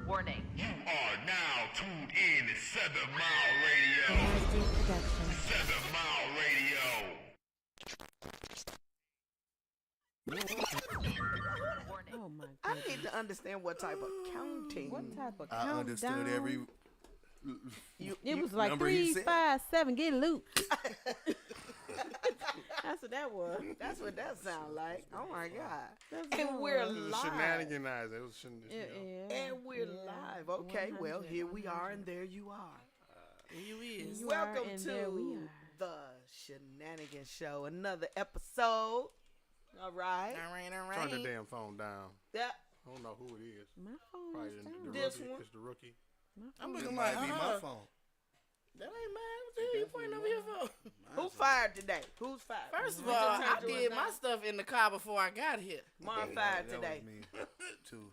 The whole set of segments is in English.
Warning. You are now tuned in to 7 Mile Radio. 7 Mile Radio. Warning. Oh my I goodness. need to understand what type of counting. What type of I countdown? understood every. It was like number he 3, said. 5, 7. Get loot. That's what that was. That's what that sound like. Oh my God. That's And what we're it was. live. Shenanigans. It was Yeah. And we're Yeah. live. Okay, well, 100, here we are, and there you are. You is. You are, Welcome and there we to are. the Shenanigans Show. Another episode. All right. All right, all Turn the right. damn phone down. Yeah. I don't know who it is. My phone Probably is the down. This rookie. one? It's the rookie. My I'm phone looking is like, down. be my phone. That ain't mine. What the hell you pointing over here for? Who fired today? Who's fired? First of We all, just I turned yours did my down. stuff in the car before I got here. Mine fired That today. was me, too.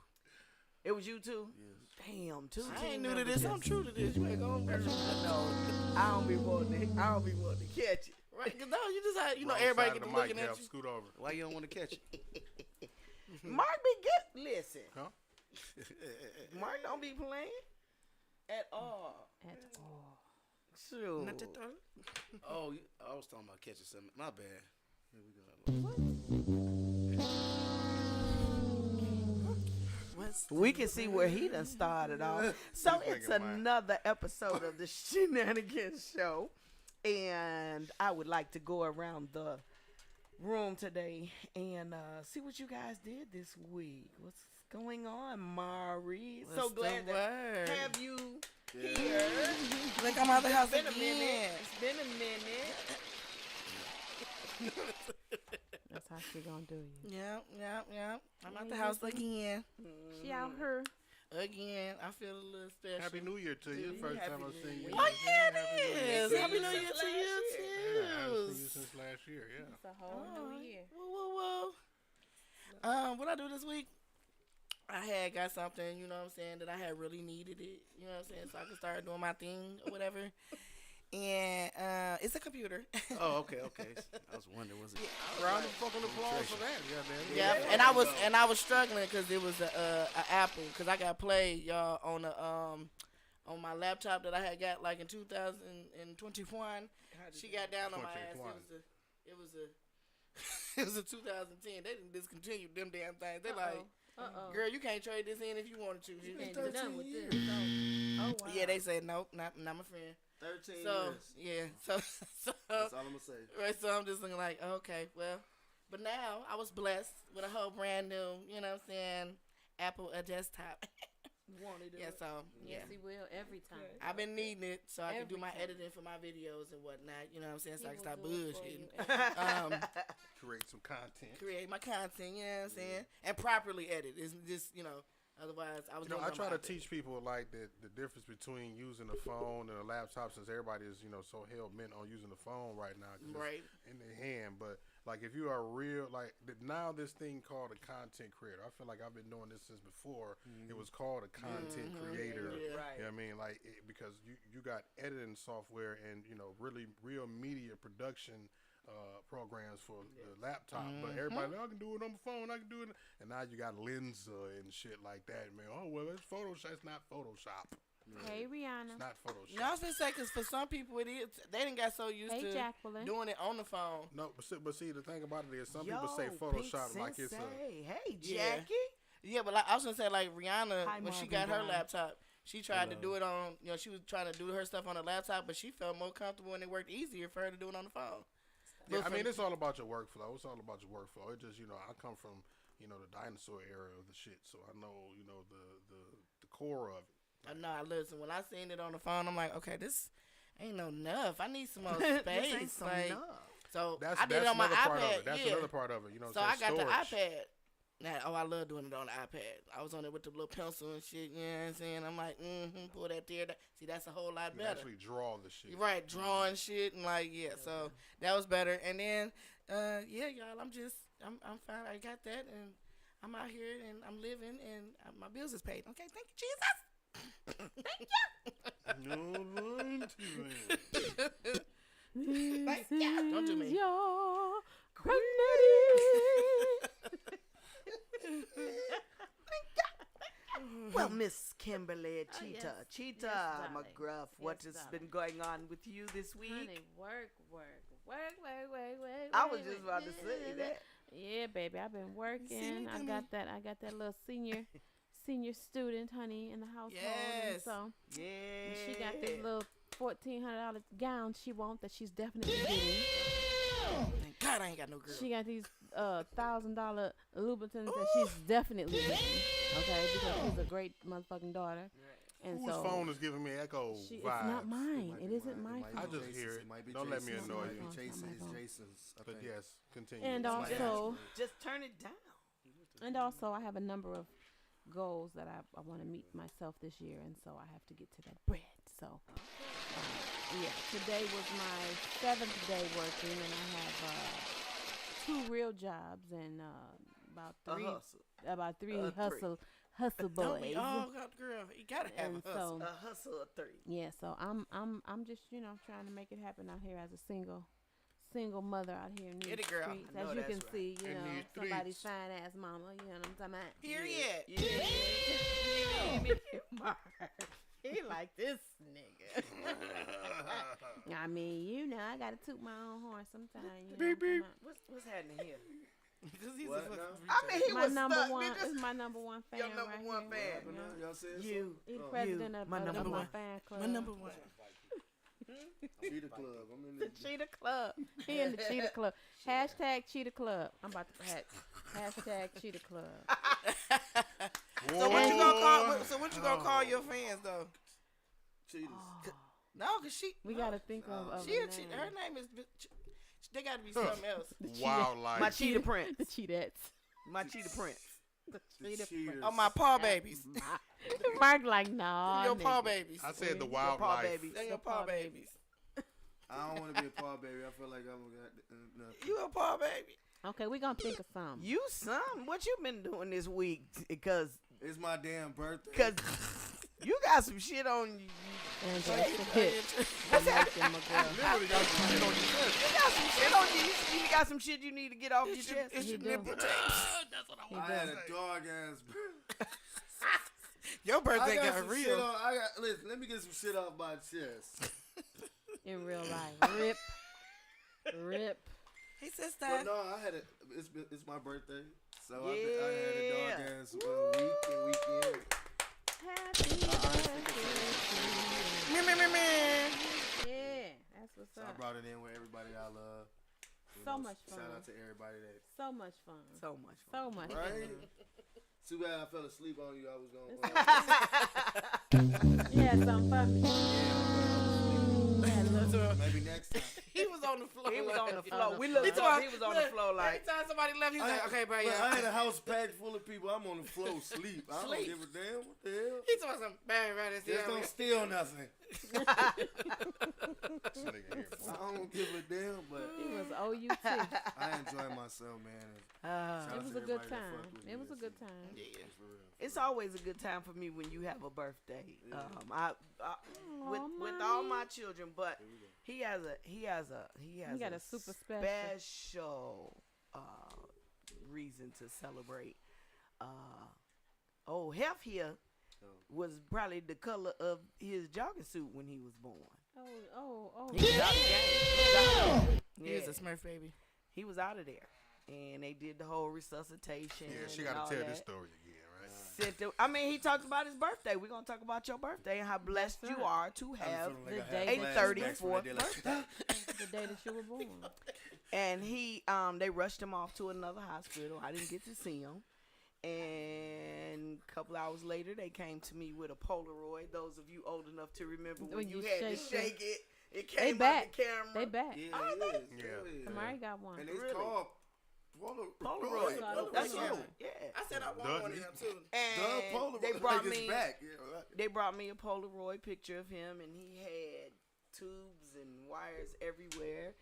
It was you too? Yes. Damn, two I team ain't new to members this. just- I'm true to this. You ain't going to No, I don't be wanting to catch it. Right? Because no, you just had, Wrong everybody side get of to the mic, looking at Jeff. you. Scoot over. Why you don't want to catch it? Mark be listen. Huh? Mark don't be playing at all. At all. Shoot. Not that third. Oh, I was talking about catching something. My bad. Here we go. We can see where he done started off. So He's it's thinking mine. another episode of the Shenanigans Show. And I would like to go around the room today and see what you guys did this week. What's going on, Mari? So What's the glad to word? have you here. Like I'm out the house It's been a again. minute. It's been a minute. That's how she gonna do you. Yeah. I'm out the house again. She out here. Again. I feel a little special. Happy New Year to you. First time I've seen you. Oh, yeah, Happy New Year. it is. Happy New Year to you, Yeah, I haven't too. seen you since last year, yeah. It's a whole new year. Whoa. What I do this week? I had got something, you know what I'm saying, that I had really needed it, you know what I'm saying, so I could start doing my thing or whatever. And it's a computer. Oh, okay. I was wondering, was it? Round of fucking applause for that. Yeah, man. Yeah, and I was struggling because it was a Apple, because I got Play, y'all, on my laptop that I had got like in 2021. She got down on my ass. It was a 2010. They didn't discontinue them damn things. They like, girl, you can't trade this in if you wanted to. You It's can't do nothing with 13 this. years. Oh, wow. Yeah, they said nope, not my friend. 13 So years. yeah, so That's all I'm going to say. right. So I'm just looking like, okay, well, but now I was blessed with a whole brand new, you know what I'm saying, Apple a desktop. Wanted Yeah, so yeah. Yes, he will every time. I've been needing it so I can do Every my time. editing for my videos and whatnot. You know what I'm saying? So I He can stop will do it for you bullshitting. Create some content. Create my content. You know what I'm saying? And properly edit. It's just otherwise I was. You know, doing I it try on to my teach people like the difference between using a phone and a laptop, since everybody is so hell bent on using the phone right now, 'cause Right. it's in their hand. But like if you are real, like now this thing called a content creator, I feel like I've been doing this since before it was called a content creator. Yeah. Right. You know what I mean? Like because you got editing software and really real media production programs for the laptop, but everybody I can do it on my phone. I can do it, and now you got Lensa and shit like that, man. Oh well, it's Photoshop. It's not Photoshop. Hey, Rihanna. It's not Photoshop. No, I was gonna say because for some people it is. They didn't got so used Hey, to Jacqueline. doing it on the phone. No, but see, the thing about it is some people Yo, say Photoshop Pink like it's a. Sensei. Hey, Yeah. Jackie. Yeah, but like, I was gonna say like Rihanna Hi, when she Marvin got her Brown. laptop, she tried to do it on. She was trying to do her stuff on the laptop, but she felt more comfortable and it worked easier for her to do it on the phone. Yeah, But I mean, for- it's all about your workflow. It's all about your workflow. It just, I come from, the dinosaur era of the shit, so I know, the core of it. No, listen. When I seen it on the phone, I'm like, okay, this ain't no enough. I need some more This space. ain't some like, enough. so That's I did it on my another part of iPad. it. That's yeah. another part of it. So I got the storage. iPad. Now, I love doing it on the iPad. I was on it with the little pencil and shit. You know what I'm saying? I'm like, pull that there. See, that's a whole lot You can better. actually draw the shit. You're right, drawing shit and like so that was better. And then y'all, I'm fine. I got that and I'm out here and I'm living and my bills is paid. Okay, thank you, Jesus. This Don't do me. is your remedy. Well, Miss Kimberly Oh, Cheetah, yes. Cheetah Yes, darling. McGruff, what Yes, has darling. been going on with you this week? Honey, work. I was just about to say that. Yeah, baby, I've been me, working. I Timmy? got that little senior student, honey, in the household. And Yes. so Yeah. and she got this little $1,400 gown she wants that she's definitely getting. Thank God I ain't got no girl. She got these $1,000 Louboutins that she's definitely getting. Okay, because she's a great motherfucking daughter. And Whose so phone is giving me echo it's vibes? not mine. It isn't my I phone. just hear it. might be Don't let me Jason's. annoy It's you. not my phone. Jason, It's not my it's Jason's. I But think. yes, continue. And It's my also, Just turn it down. I have a number of goals that I want to meet myself this year, and so I have to get to that bread. So, yeah, today was my 7th day working, and I have 2 real jobs and about three Three. hustle Don't we boys. all got girl? You gotta have And a hustle. so, A hustle of 3. yeah, so I'm just trying to make it happen out here as a single mother out here in these Get it, girl. streets. I know As you that's can right. see, In these somebody's streets. fine ass mama. You know what I'm talking about? Period. Yeah. He like this nigga. I mean, I gotta toot my own horn sometimes. You know what I'm talking about? What's happening here? Because he's What a fucking now? I mean, he My was number stuck. one Niggas. is my number one fan. Your number right one here. fan. But now, y'all saying You. He's something? president You, of, my of number my one. fan club. my number one. Cheetah Club. I'm in The Cheetah Club. He in the Cheetah Club. Hashtag Cheetah Club. I'm about to hashtag Cheetah Club. So what you gonna call? So what you gonna call your fans though? Cheetahs. No, cause she. We gotta think of She a a cheat. name. Her name is. They gotta be something else. Wildlife. My cheetah prince. The Cheetettes. My cheetah prince. The cheaters. Oh, my paw babies. Mark like, no. Your paw babies. I said the Paw wildlife. baby. They're your paw babies. I don't want to be a paw baby. I feel like I'm gonna You a paw baby. Okay, we gonna think of something. You son, what you been doing this week? Because It's my damn birthday. you got some shit on you. And that's the hit. What's that? Making my girl. Literally got some shit on your chest. You got some shit on you. You got some shit you need to get off your chest. It's your He do. nipple tapes. He I had does. a dog ass birthday. Your I birthday got got some shit real. on. Listen. Let me get some shit off my chest. In real life. Rip. He says But that. no, I had a. It's my birthday, so I had a dog Yeah. ass week and weekend. Happy birthday. Yeah, that's what's So I up. brought it in with everybody I love. You So know, much fun. Shout out to everybody that. So much fun. So much fun. So much Right? fun. Too bad I fell asleep on you. I was going. Yeah, something for me. Maybe next time. He was on the floor. He was on the On floor. the We floor. looked up. He was on the floor like. Every time somebody left, he was like, okay, bro, Look, I had yeah. a house packed full of people. I'm on the floor sleep. I don't Sleep. give a damn. What the hell? He told some bang right at Just don't steal nothing. This nigga here. I don't give a damn, but He was OUT. I enjoy myself, man. Shout It out was to a good everybody that time. fuck with me. It was a good Listen, time. Yeah. for real. It's always a good time for me when you have a birthday. Yeah. I with Aw, all mommy. my children, but he has got a super special. special reason to celebrate. Old Hef here was probably the color of his jogging suit when he was born. Oh. He was out of the game. He is a Smurf baby. He was out of there, and they did the whole resuscitation. Yeah, she and got all to tell that. this story again, right? I mean, he talked about his birthday. We're going to talk about your birthday and how blessed That's you right. are to have the I day had that- flashbacks when 34th they did like that. The day that you were born. And he, they rushed him off to another hospital. I didn't get to see him. And a couple hours later, they came to me with a Polaroid. Those of you old enough to remember when When you you had to shake shake it, it came back. out the camera. They back. Yeah, Oh, it is. Yeah. Kamari got one. And it's Really? called Polaroid. Polaroid. That's Yeah. it. Yeah. I said I want Does one of he? them too. Doug And Polaroid. they brought like me. it's back. Yeah, right. They brought me a Polaroid picture of him, and he had tubes and wires everywhere.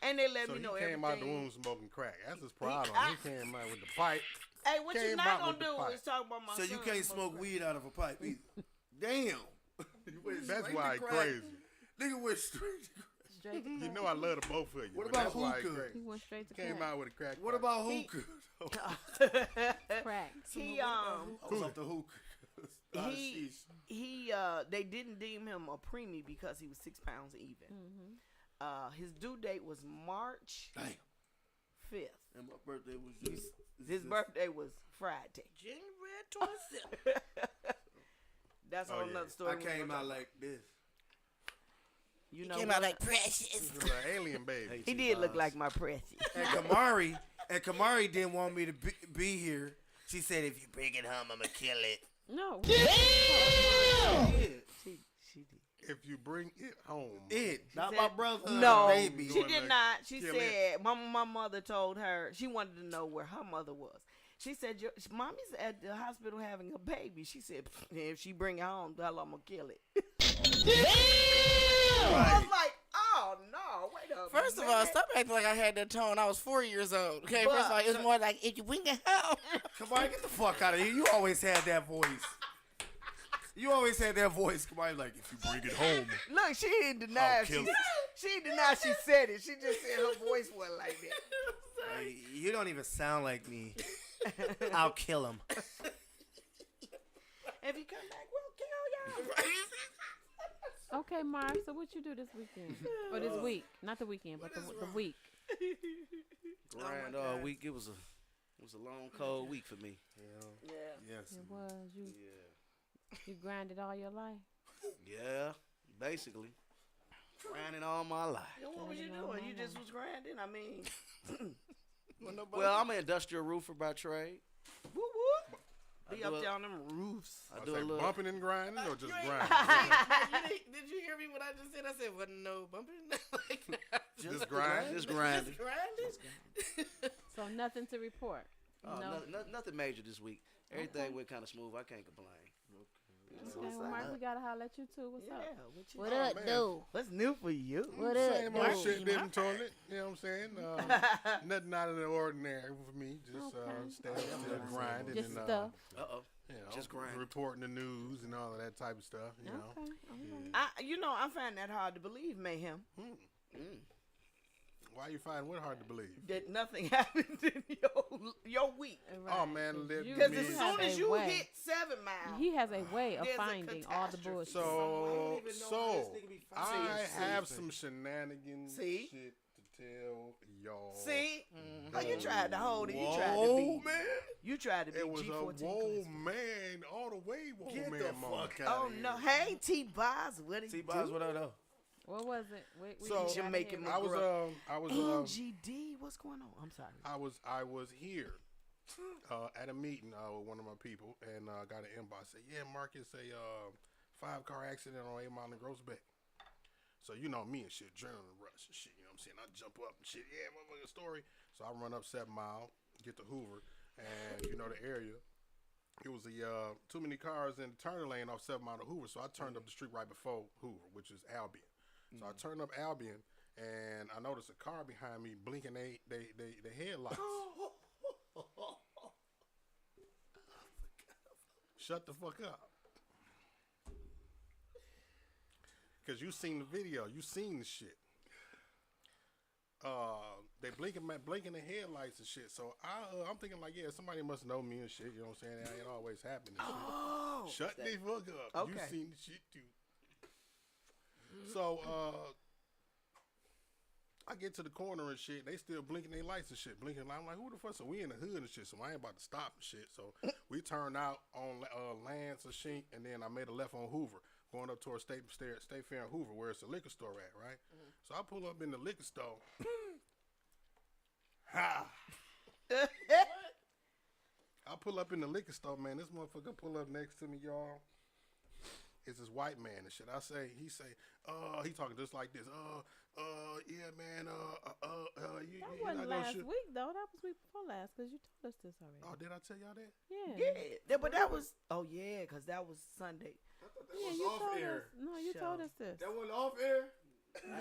And they let So me he know came everything. out the womb smoking crack. That's his problem. I- He came out with the pipe. Hey, what you came not out gonna with the do pipe. is talk about my So you son can't smoking smoke weed out of a pipe either. Damn. You went That's straight why to he crack. crazy. Nigga went straight to crack. Straight to You crack. know I love the both of you. What but about that's why he hookah? crazy. He went straight to Came crack. out with a crack. What pipe. about He- hookah? Crack. He I was off the hookah. They didn't deem him a preemie because he was 6 pounds even. His due date was March 5th. And my birthday was just. His birthday was Friday. January 27th. That's a whole nother story. I came out like this. You know, Came out like precious. He was an alien baby. he did look like my precious. And Kamari didn't want me to be here. She said, "If you bring it home, I'ma kill it." No. She did. If you bring it home, Not said- my brother. No, baby. she did not. She kill said my mother told her she wanted to know where her mother was. She said, "Mommy's at the hospital having a baby." She said, "If she bring it home, tell her I'm gonna kill it." I was like, "Oh no, wait a minute." First of all, stop acting like I had that tone. I was 4 years old. Okay, first of all, it's more like if you bring it home. Kamari, get the fuck out of here. You always had that voice. Kamari, like, if you bring it home. Look, she didn't deny. I'll kill it. She didn't deny she said it. She just said her voice wasn't like that. Hey, you don't even sound like me. I'll kill him. If you come back, we'll kill y'all. Okay, Marv. So what you do this weekend or this week? Not the weekend, but the week. Grind all week. It was a long, cold week for me. You know? Yeah. Yes. It was you grinded all your life. Yeah. Basically. Grinding all my life. What was you doing? You just was grinding. I mean, Well, I'm an industrial roofer by trade. whoop whoop. Be do up a- there on them roofs. I I do say a little. bumping and grinding or just grinding? Did you hear me what I just said? I said, wasn't no bumping. Like that. Just grind. Just grinding. Grinding. So nothing to report. Oh, No. nothing major this week. Everything went kind of smooth. I can't complain. Okay, well, Mark, we gotta holler at you too. What's Yeah. up? What What up, man. dude? What's new for you? What Same up, old dude? shit in the toilet. You know what I'm saying? Nothing out of the ordinary for me. Just Okay. still grinding Just and stuff. Uh-oh. you know, just grinding. reporting the news and all of that type of stuff. You know, Okay. Okay. I find that hard to believe, Mayhem. why you find what hard to believe? That nothing happened in your week. Oh man, let You- Because me- as have soon as a you way. hit 7 Mile, He has a way of There's a finding all the catastrophe. bullshit. I have some shenanigans See? shit to tell y'all. see, oh, you tried to hold it. You tried to be. man. You tried to be It was a G14. whoa Chris. man, all the way whoa Get man the moment. fuck out Oh of here. no! Hey, T-Boz, what did you T-Boz, do? what up, though? What was it? So, Jamaican I was NGD, what's going on? I'm sorry. I was here at a meeting with one of my people and got an inbox. Said, yeah, Marcus, a 5-car accident on 8 Mile and Grossbeck. So you know me and shit, adrenaline rush and shit. You know what I'm saying? I jump up and shit. Yeah, motherfucking story. So I run up 7 Mile, get to Hoover, and you know the area. It was too many cars in the turning lane off 7 Mile to Hoover. So I turned up the street right before Hoover, which is Albion. So I turned up Albion, and I noticed a car behind me blinking they headlights. Shut the fuck up. Because you seen the video. You seen the shit. They blinking the headlights and shit. So I'm thinking like, yeah, somebody must know me and shit. You know what I'm saying? That ain't always happening. Oh, Shut the fuck up. You Okay. seen the shit too. So I get to the corner and shit. They still blinking their lights and shit. Blinking. I'm like, who the fuck? So we in the hood and shit. So I ain't about to stop and shit. So we turned out on Lance or Shink, and then I made a left on Hoover, going up towards State Fair and Hoover, where it's a liquor store at, right? So I pull up in the liquor store. Ha! I pull up in the liquor store, man. This motherfucker pull up next to me, y'all. It's this white man and shit. He talking just like this. Yeah, man. You That not wasn't gonna last shoot. week though. That was week before last because you told us this already. Oh, did I tell y'all that? Yeah. yeah, but that was. Oh yeah, because that was Sunday. Yeah, you told us. No, you told us this. That went off air?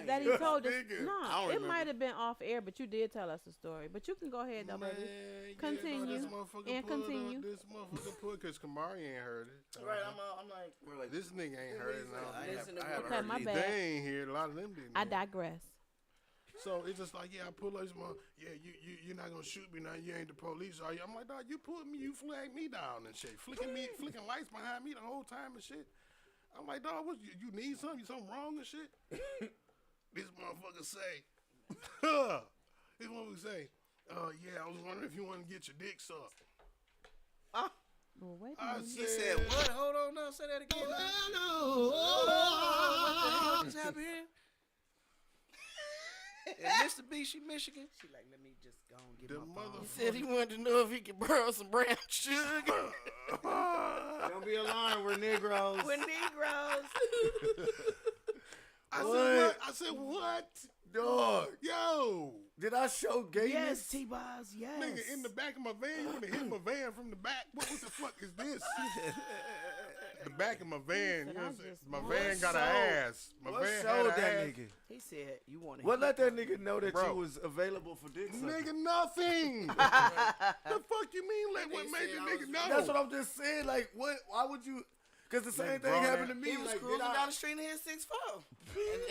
That he told us. Nigga. I No, don't it remember. might have been off air, but you did tell us the story. But you can go ahead though, baby. Man, Continue. this motherfucker And pulled continue. Up, this motherfucker put because Kamari ain't heard it. Right, I'm like, This nigga ain't heard it. I Okay, haven't my heard it bad. either. They ain't here. A lot of them didn't. I hear it. digress. So it's just like, yeah, I pull up, yeah, you're not gonna shoot me now. You ain't the police, are you? I'm like, dog, you pulled me, you flagged me down and shit, flicking lights behind me the whole time and shit. I'm like, dog, what you need something? Something wrong and shit? This motherfucker say, yeah, I was wondering if you want to get your dick sucked. Well, wait a I minute. He said, what? Hold on now. Say that again. What the hell just happened here? And Mr. B, she Michigan. She like, let me just go and get The my phone. He said he wanted to know if he could borrow some brown sugar. Don't be alarmed, we're Negroes. We're Negroes. I said, what? Dog. Yo. Did I show gayness? Yes, T-Boz, yes. Nigga, in the back of my van, you want to hit my van from the back? What the fuck is this? The back of my van, you know what I'm saying? My van got an ass. My What van showed had that an ass. nigga? He said, you want to What let that nigga know that Bro. you was available for dick sucking? Nigga, nothing. The fuck you mean? Like, what They made said the I nigga was- know? That's what I'm just saying. Like, what? Why would you? Because the same Nigga thing grown happened to ass. me. He was like, cruising did I- down the street and hit 6'4".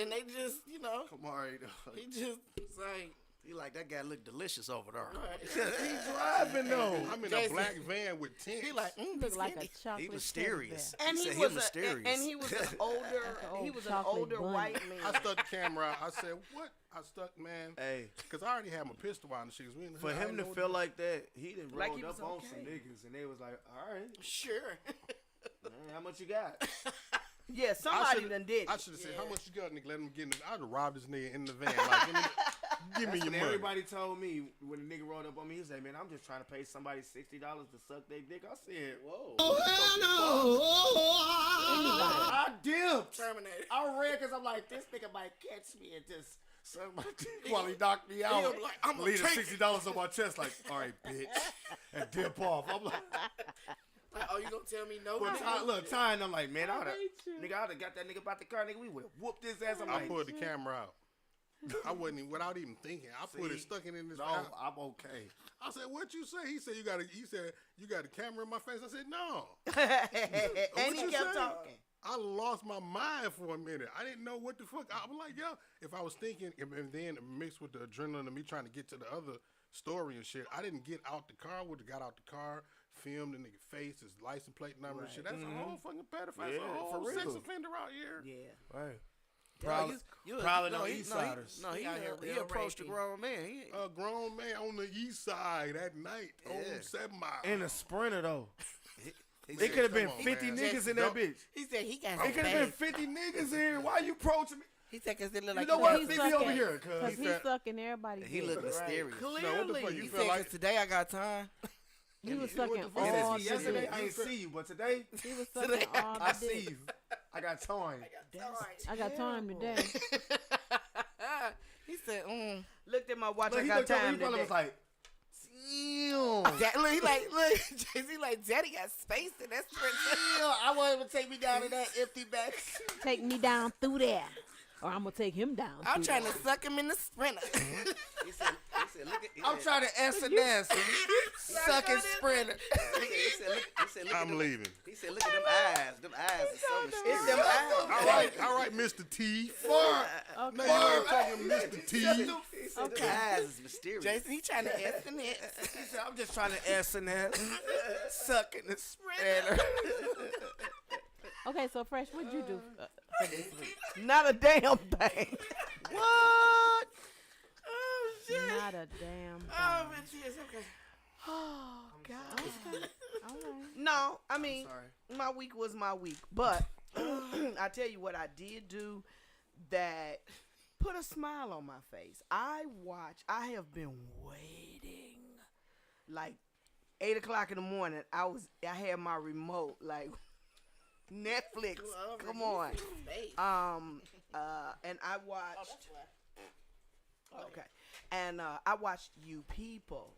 And they just, you know, Kamari, dog. he just was like, He like, that guy look delicious over there. He driving though. I'm in a Jason. black van with tents. he like, Look like a chocolate He teddy mysterious. bear. And He he said was he mysterious. and he was an older, old he was an chocolate older bunny. white man. I stuck the camera out. I said, what? I stuck, man. Hey, Because I already had my pistol out and shit. 'Cause we in the for hood. I him didn't to know what feel like that, he done Like rolled he up was on okay. some niggas, and they was like, all right, sure. man, how much you got? Yeah, I somebody shoulda- done did I it. should have said, how much you got, nigga? Let him get in the I'd have robbed this nigga in the van. Like, give me That's your what money. everybody told me when the nigga rolled up on me. He said, man, I'm just trying to pay somebody $60 to suck their dick. I said, whoa. I dipped. Terminator. I ran because I'm like, this nigga might catch me and just suck my dick while he knocked me out. He'll be like, I'm gonna leave the take it. $60 on my chest like, all right, bitch, and dip off. I'm like, Like, oh, you gonna tell me no? but look, Ty, and I'm like, man, I'd hate you. have got that nigga about the car, nigga. We would have whooped his ass. I'm I like, pulled the camera out. I wasn't even, without even thinking. I put it, See? stuck it in his no, mouth. I'm okay. I said, what you say? He said, you got a camera in my face. I said, no. And he you kept say? talking. I lost my mind for a minute. I didn't know what the fuck. I was like, yo, if I was thinking, and then mixed with the adrenaline of me trying to get to the other story and shit, I didn't get out the car. Would have got out the car, filmed the nigga face, his license plate number and shit. That's a whole fucking pedophile. That's Yeah, a whole for sex real. offender out here. Yeah. Right. Probably, Probably no East Siders. No, he out here. He approached a grown man. He, A grown man on the east side at night on Yeah. 7 Mile. In a Sprinter though. he It said, could have come been on, 50 man. niggas in that bitch. He said he got It his could have been bag. 50 niggas in here. Why you approaching me? He said because they look You like know what? He's Leave me over sucking. here, Because cuz. he's said- sucking everybody's he dick. looked mysterious. No, what the fuck? Clearly. You He feel said, like 'cause today I got time. He was what sucking the fuck? all See, the yesterday dick. I ain't see you, but today He was sucking all I the see dick. you. I got time. I got time today. He said, Looked at my watch. Look, I he got looked over, time he probably today. was like, That, look, he look, Jay-Z like, Daddy got space in that sprint. I want him to take me down to that empty back. Take me down through there. Or I'm going to take him down. I'm through trying there. to suck him in the sprinter. He said, look at. I'm trying to S&S. Sucking Sprinter. He said, look at I'm them. leaving. He said, look at them eyes. Them eyes are so mysterious. It's them eyes. All right, Mr. T. Okay. No, you ain't talking Mr. T. He said, them eyes is mysterious. Jason, he trying to S and S. He said, I'm just trying to S&S. Sucking the Sprinter. Okay, so Fresh, what'd you do for this week? Not a damn thing. What? Oh shit. Not a damn thing. Oh, but yes, okay. Oh God. All right. No, I mean, sorry. my week was my week, but I tell you what I did do that put a smile on my face. I have been waiting, like 8 o'clock in the morning. I had my remote, like Netflix. Come on. And I watched. Okay, and I watched You People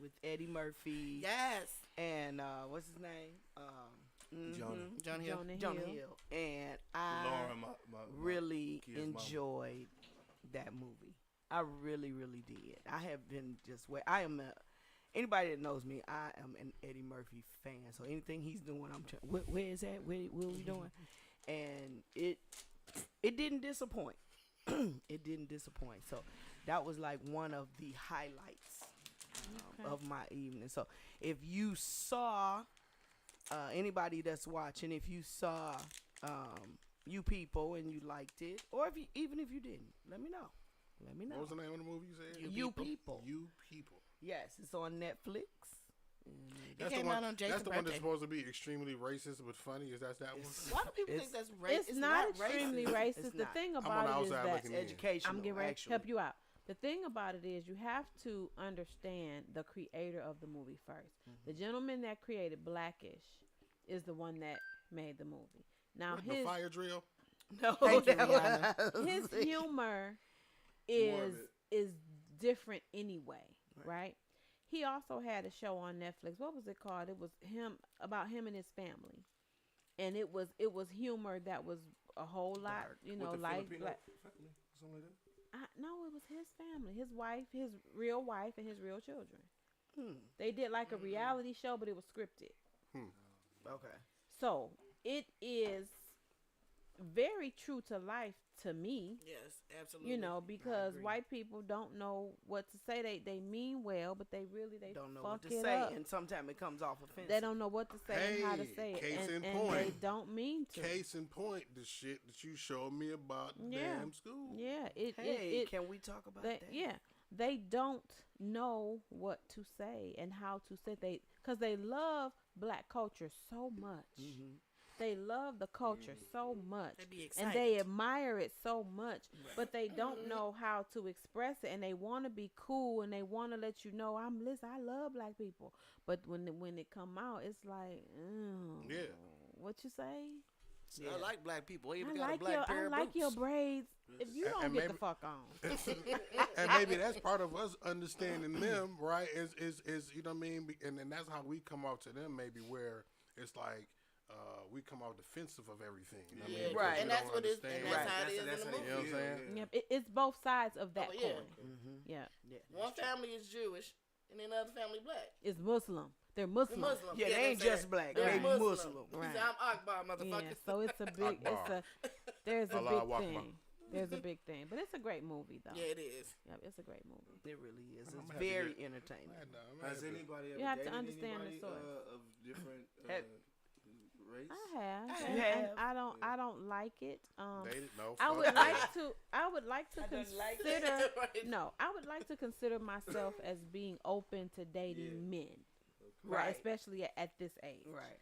with Eddie Murphy. Yes. And what's his name? John Hill. Jonah Hill. And I my really kid's mama. enjoyed that movie. I really, really did. I have been I am anybody that knows me, I am an Eddie Murphy fan. So anything he's doing, I'm trying. Where is that? What are we doing? And it didn't disappoint. It didn't disappoint. So that was like one of the highlights of my evening. So if you saw anybody that's watching, if you saw You People and you liked it, or if you, even if you didn't, let me know. Let me know. What was the name of the movie you said? You People. You People. Yes, it's on Netflix. That's came the one. out on Jason's That's the one that's birthday. supposed to be extremely racist but funny. Is that one? Why do people think that's racist? It's not extremely racist. It's The not. thing I'm on the about it is outside that looking in. Educational. I'm getting ready to actually. help you out. The thing about it is you have to understand the creator of the movie 1st. The gentleman that created Blackish is the one that made the movie. Now The fire drill. No, Thank you, that Rihanna. was- his humor More of is different anyway, right? He also had a show on Netflix. What was it called? It was about him and his family, and it was humor that was a whole lot, like Something like that. no, it was his family, his wife, his real wife, and his real children. They did like a reality show, but it was scripted. Okay. So it is very true to life to me. Yes, absolutely. Because agree. white people don't know what to say. They mean well, but they Don't know fuck what to it say, up. and sometimes it comes off offensive. They don't know what to say and how to Hey, say it, case and in they point. don't mean to. Case in point, the shit that you showed me about the Yeah. damn school. Yeah, Hey, can we talk about that? yeah, they don't know what to say and how to say because they love black culture so much. They love the culture so much, They be and they admire it so much, but they don't know how to express it, and they want to be cool, and they want to let you know, I love black people, but when it come out, it's like, Yeah. what you say? See, I like black people. I even I got a like black pair I of like your boots. braids. If you don't And get maybe- the fuck on, And maybe that's part of us understanding them, right? Is you know what I mean? And that's how we come off to them, maybe where it's like we come off defensive of everything. You know what I mean? Yeah, Because right. we And that's don't what it's, understand. and that's how it That's- is that's in how the they You know movie. what I'm saying? yeah, it's both sides of that Oh, yeah. coin. Yeah, One family is Jewish, and then the other family black. it's Muslim. They're The Muslim. Muslim. Yeah, they ain't say just that. black. They're They Muslim. Muslim. He Right. said, I'm Akbar, motherfucker. Yeah, so it's a big, Akbar. there's a Allah big Akbar. thing. There's a big thing, but it's a great movie though. Yeah, it is. Yep, it's a great movie. It really is. I'm It's happy very to- entertaining. Has anybody ever You have to dated understand the anybody source. of different Have- race? I have, I and, have. and I don't like it. Dated? No. I fuck would that. like to. I would like to I don't like consider. it. Right. No, I would like to consider myself as being open to dating men, right? Right. Especially at this age. Right.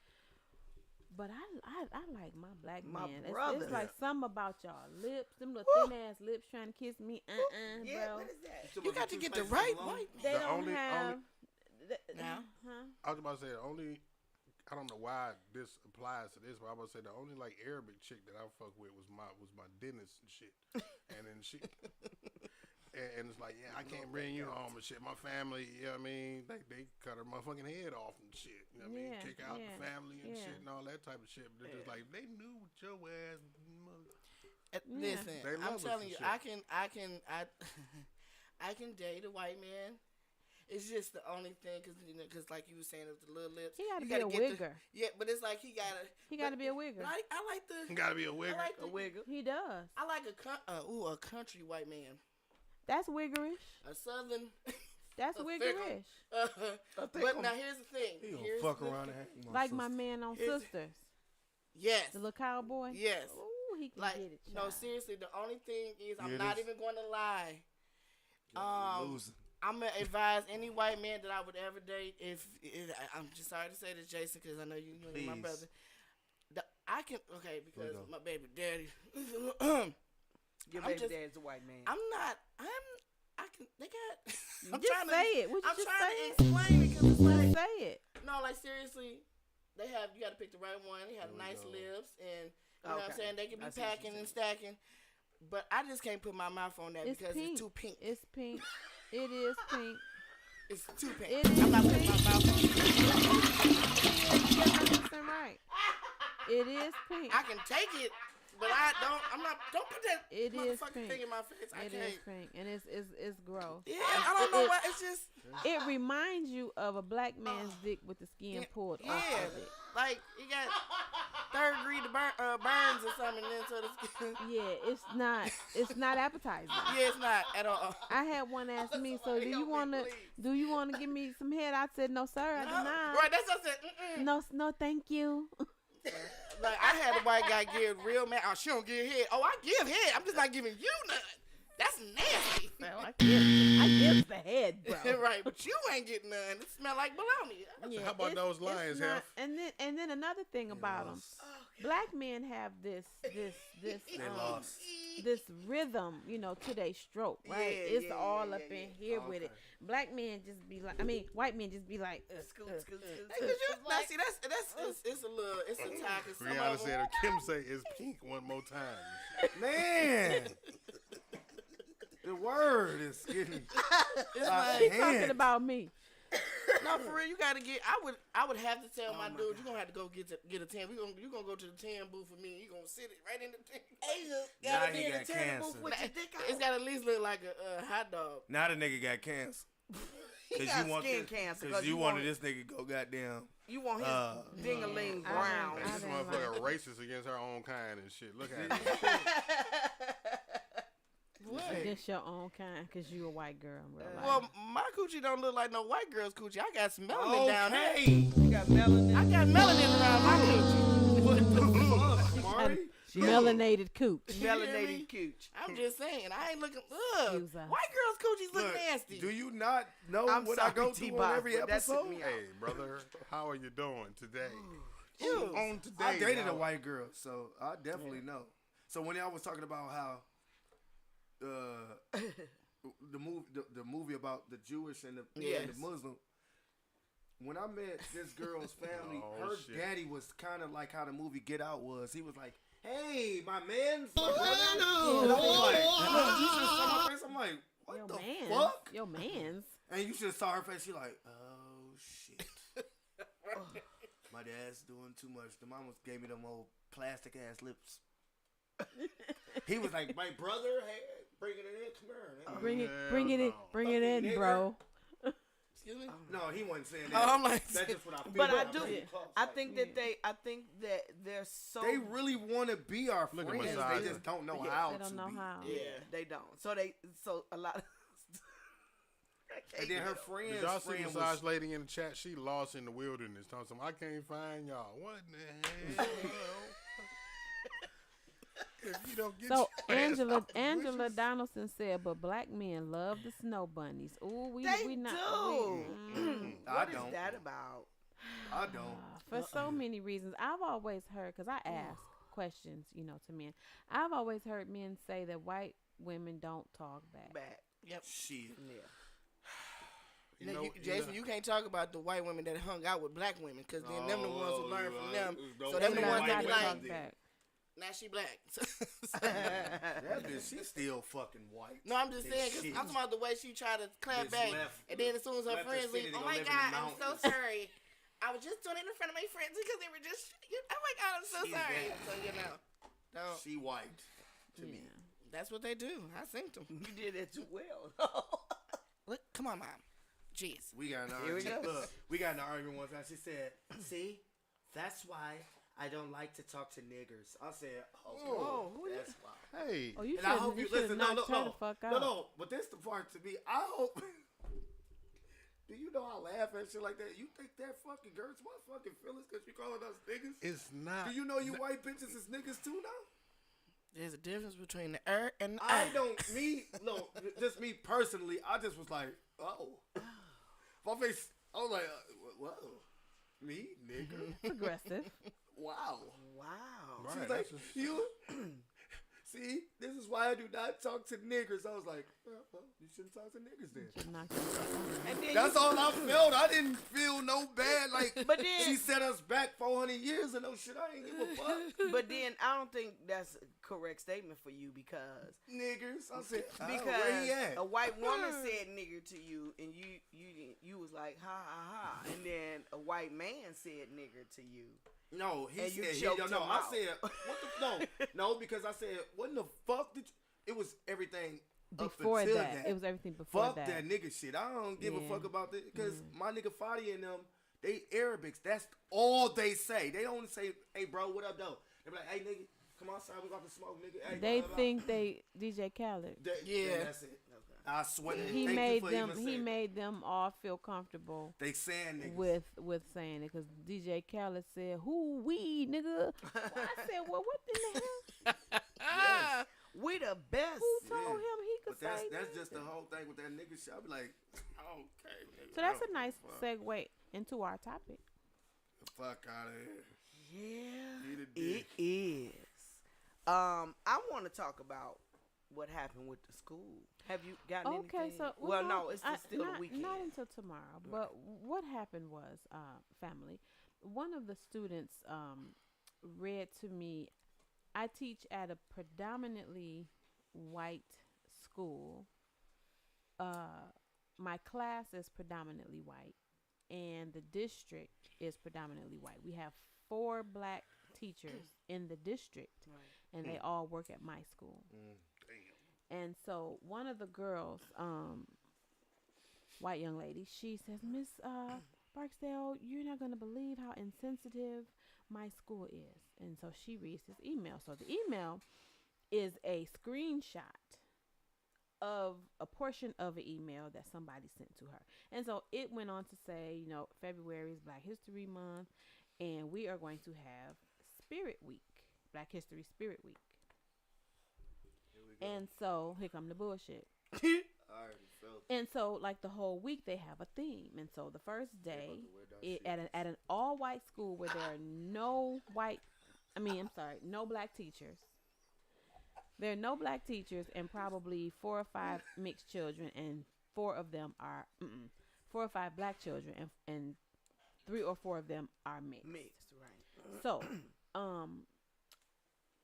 But I like my black My men. brother. It's like something about y'all lips, them little thin ass lips trying to kiss me. Yeah, Bro. what is that? You got to get the right white man. They The don't only- have. Now? Huh? I was about to say the only. I don't know why this applies to this, but I was about to say the only like Arabic chick that I fuck with was my dentist and shit, and then she. And it's like, yeah, I can't bring you home and shit. My family, you know what I mean? They cut her motherfucking head off and shit. You know what I mean? Yeah, Kick out the yeah, family and yeah. shit and all that type of shit. But they're just like, they knew what your ass. Listen, They love I'm us telling and you, shit. I can date a white man. It's just the only thing, cause like you were saying, with the little lips, He gotta you be a gotta get wigger. yeah, but it's like he gotta be a wigger. I like the. Gotta be a wigger. I like A the, wigger. He does. I like a country white man, That's wiggerish. a southern. That's A wiggerish. But now here's the thing. He Here's gonna fuck the around thing. and hang Like my man on Here's- Sisters, Yes. the little cowboy. Yes. Ooh, he can Like get it. no, child. seriously. The only thing is, I'm Here it not is. even going to lie. losing. I'm gonna advise any white man that I would ever date. If I'm just sorry to say this, Jason, because I know you and my Please. brother. I can because go. my baby daddy. Your I'm baby just- dad's a white man. I'm not. I can. They got. I'm Just trying say to. it. Would you I'm just trying say to it? explain it because it's Just like say it. no, like seriously. You got to pick the right one. They have nice lips, and you know what I'm Okay. saying. They can I be see what you're packing and stacking. But I just can't put my mouth on that It's because pink. it's too pink. It's pink. It is pink. It's too pink. It is I'm not putting pink. my mouth on it. You're 100% right. It is pink. I can take it, but I'm not. Don't put that It is motherfucking pink. thing in my face. I It can't. is pink, and it's gross. Yeah, I don't know why. It's just. It reminds you of a black man's dick with the skin pulled off Yeah, of it. like you got. third degree burns or something. And then so the Yeah, it's not appetizing. yeah, it's not at all. I had one ask me, so do you wanna give me some head? I said, no, sir, I do not. Right, that's what I said. No, thank you. Like, I had a white guy give real mad. Oh, she don't give head. Oh, I give head. I'm just not giving you none. That's nasty. Well, I give the head, bro. Right, but you ain't getting none. It smell like bologna. How about it's- those it's lions, not- Hef? And then another thing about them, black men have this lost. this rhythm, to their stroke, right? Yeah, It's yeah, all yeah, up yeah, in here with it. Black men just be like, white men just be like, Scoot. Now, see, it's a tie. 'Cause some Rihanna of said, them, if Kim say it's pink one more time. Man. The word is getting. it's She like, talking about me. no, for real, you gotta get. I would have to tell my dude, you gonna have to go get a tan. You gonna go to the tan booth with me. And you gonna sit it right in the tan. Now he got cancer. It's gotta at least look like a hot dog. Now the nigga got cancer. He got skin cancer. Because you wanted this nigga go goddamn. You want his ding-a-ling I brown. didn't- This I motherfucker like racist against her own kind and shit. Look at him. What? Against your own kind, cause you a white girl in real life. Well, my coochie don't look like no white girl's coochie. I got some melanin down there. Okay. You got melanin. I got melanin around my coochie. What the fuck, Mari? Melanated cooch. Melanated cooch. I'm just saying, I ain't looking. Excuse us. White girls' coochies look Look, nasty. do you not know I'm what sorry, I go through T-Bob, on every but that took episode? me out. Hey, brother, how are you doing today? Ew. On today. I dated a dog. white girl, so I definitely know. So when I was talking about how the movie about the Jewish and the Yes. Muslim, when I met this girl's family, Oh, her shit. daddy was kind of like how the movie Get Out was. He was like, "Hey, my man's my brother." And I was like, look, you should have saw my face. I'm like, what Yo, the man. fuck? Yo, man's. And you should have saw her face. She like, oh shit. My dad's doing too much. The mama gave me them old plastic ass lips. He was like, my brother, hey, bring it in, come here. Bring it no. in, Fucking bro. Excuse me? No, he wasn't saying that. Oh, I'm like, That's just what I feel. But I when do. hear him talk. I Like, think that they're so. they really want to be our Look at friends. Masai. They just don't know Yeah, how They don't to know be. how. Yeah, they don't. So a lot of. And then her friends, Did y'all see friend massage was, lady in the chat? She lost in the wilderness. Telling some, I can't find y'all. What in the hell? If you don't get So your ass Angela out the bushes. Donaldson said, but black men love the snow bunnies. Ooh, we They not. do. I What is don't. that about? I don't. For so many reasons. I've always heard, because I ask questions, to men. I've always heard men say that white women don't talk back. Back. yep. Shit. Yeah. Jason, you can't talk about the white women that hung out with black women, because then them the ones who learn from them. So They them the learn ones how that to be talk like, back. now she black. That bitch, she's still fucking white. No, I'm just As saying, because shit. I'm talking about the way she tried to clap Bitch back. left- And then as soon as her left the friends city leave, to oh go my live in the God, I'm so mountains." sorry. I was just doing it in front of my friends because they were just, oh my God, I'm so She's sorry. bad. So, don't. She white to me. Yeah. That's what they do. I synced them. You did it too well. Look, come on, Mom. Jeez. We got an Here we argument. go. Look, we got an argument one time. She said, "See, that's why I don't like to talk to niggers." I said, "Oh, that's why." Hey, Oh, you And I hope should you listen. No, knocked her the fuck out. no. But this the part to me. I hope. Do you know I laugh at shit like that? You think that fucking hurts my fucking feelings because you calling us niggas? it's not. Do you know you white bitches is niggas too now? There's a difference between the and the I don't just me personally. I just was like, oh, my face. I was like, whoa, me, nigga, Aggressive. wow. Wow. Right, She's like, that's just- you. See, this is why I do not talk to niggers. I was like, well, you shouldn't talk to niggers then. Should knock her the fuck out. And then That's all I felt. I didn't feel no bad. Like, But then- she set us back 400 years and no shit. I ain't give a fuck. But then I don't think that's a correct statement for you because Niggers. I said, where he because at? a white woman said nigger to you and you was like ha ha ha, and then a white man said nigger to you. No, he And you said, choked no, him I out. said, what the, no, because I said, what in the fuck did you, it was everything Before up until that. It was everything before Fuck that. that nigga shit. I don't give a Yeah. fuck about that because my nigga Fadi and them, They Arabics. That's all they say. They only say, "Hey, bro, what up, though?" They be like, "Hey, nigga, come outside. We got to smoke, nigga." Hey, They blah, blah, think they DJ Khaled. blah. Yeah. That's it. I swear. He Thank made you for them. even He saying made them all feel comfortable that. They saying niggas. with saying it because DJ Khaled said, "Who we nigga?" Well, I said, "Well, what the hell? Yes. We the best. Who told Yeah. him he could But that's say that's that?" just the whole thing with that nigga shit. I be like, okay, nigga. So that's a oh, nice fuck. segue into our topic. Fuck out of here. Yeah, Eat a it dick. is. I want to talk about what happened with the school. Have you gotten Okay, anything? so Well, no, it's still not, a weekend. Not until tomorrow. But what happened was, family, one of the students read to me. I teach at a predominantly white school. My class is predominantly white, and the district is predominantly white. We have 4 black teachers in the district, and they all work at my school. And so one of the girls, white young lady, she says, "Miss Barksdale, you're not going to believe how insensitive my school is." And so she reads this email. So the email is a screenshot of a portion of an email that somebody sent to her. And so it went on to say, February is Black History Month, and we are going to have Spirit Week, Black History Spirit Week. And so here come the bullshit. I already felt it. And so like the whole week they have a theme. And so the first day at an all white school where there are no black teachers. There are no black teachers and probably 4 or 5 mixed children, and 4 of them are 4 or 5 black children, and 3 or 4 of them are mixed. Mixed, right? So,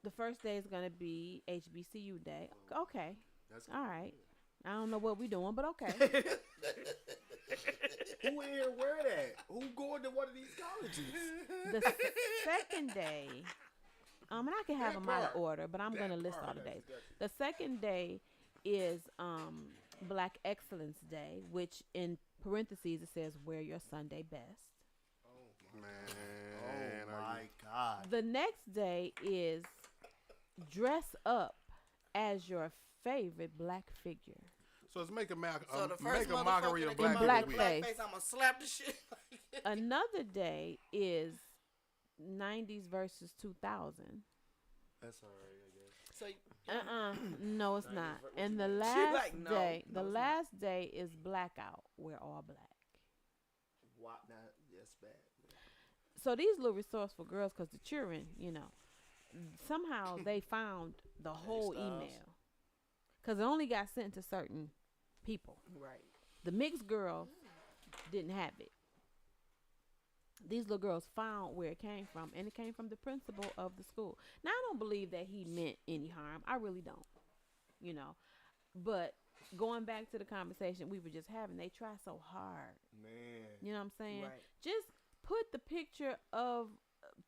the first day is gonna be HBCU day. Okay, That's all right. I don't know what we're doing, but okay. Who in here wear that? Who going to one of these colleges? The second day, and I can have them out of order, but I'm gonna list all the days. The second day is Black Excellence Day, which in parentheses it says wear your Sunday best. Man, Oh my God. The next day is dress up as your favorite black figure. so let's make a So the first make a mockery motherfucker of that black come black out with people. face. blackface, I'm gonna slap the shit. Another day is 90s versus 2000. That's alright, I guess. So No, it's not. And the She last like, no, day, no, the it's last day is blackout. We're all black. What? Nah, that's bad. So these little resourceful girls, because the children, somehow they found the whole Styles. email. Because it only got sent to certain people. Right. The mixed girls didn't have it. These little girls found where it came from, and it came from the principal of the school. Now, I don't believe that he meant any harm. I really don't, But going back to the conversation we were just having, they try so hard. Man. You know what I'm saying? Right. Just put the picture of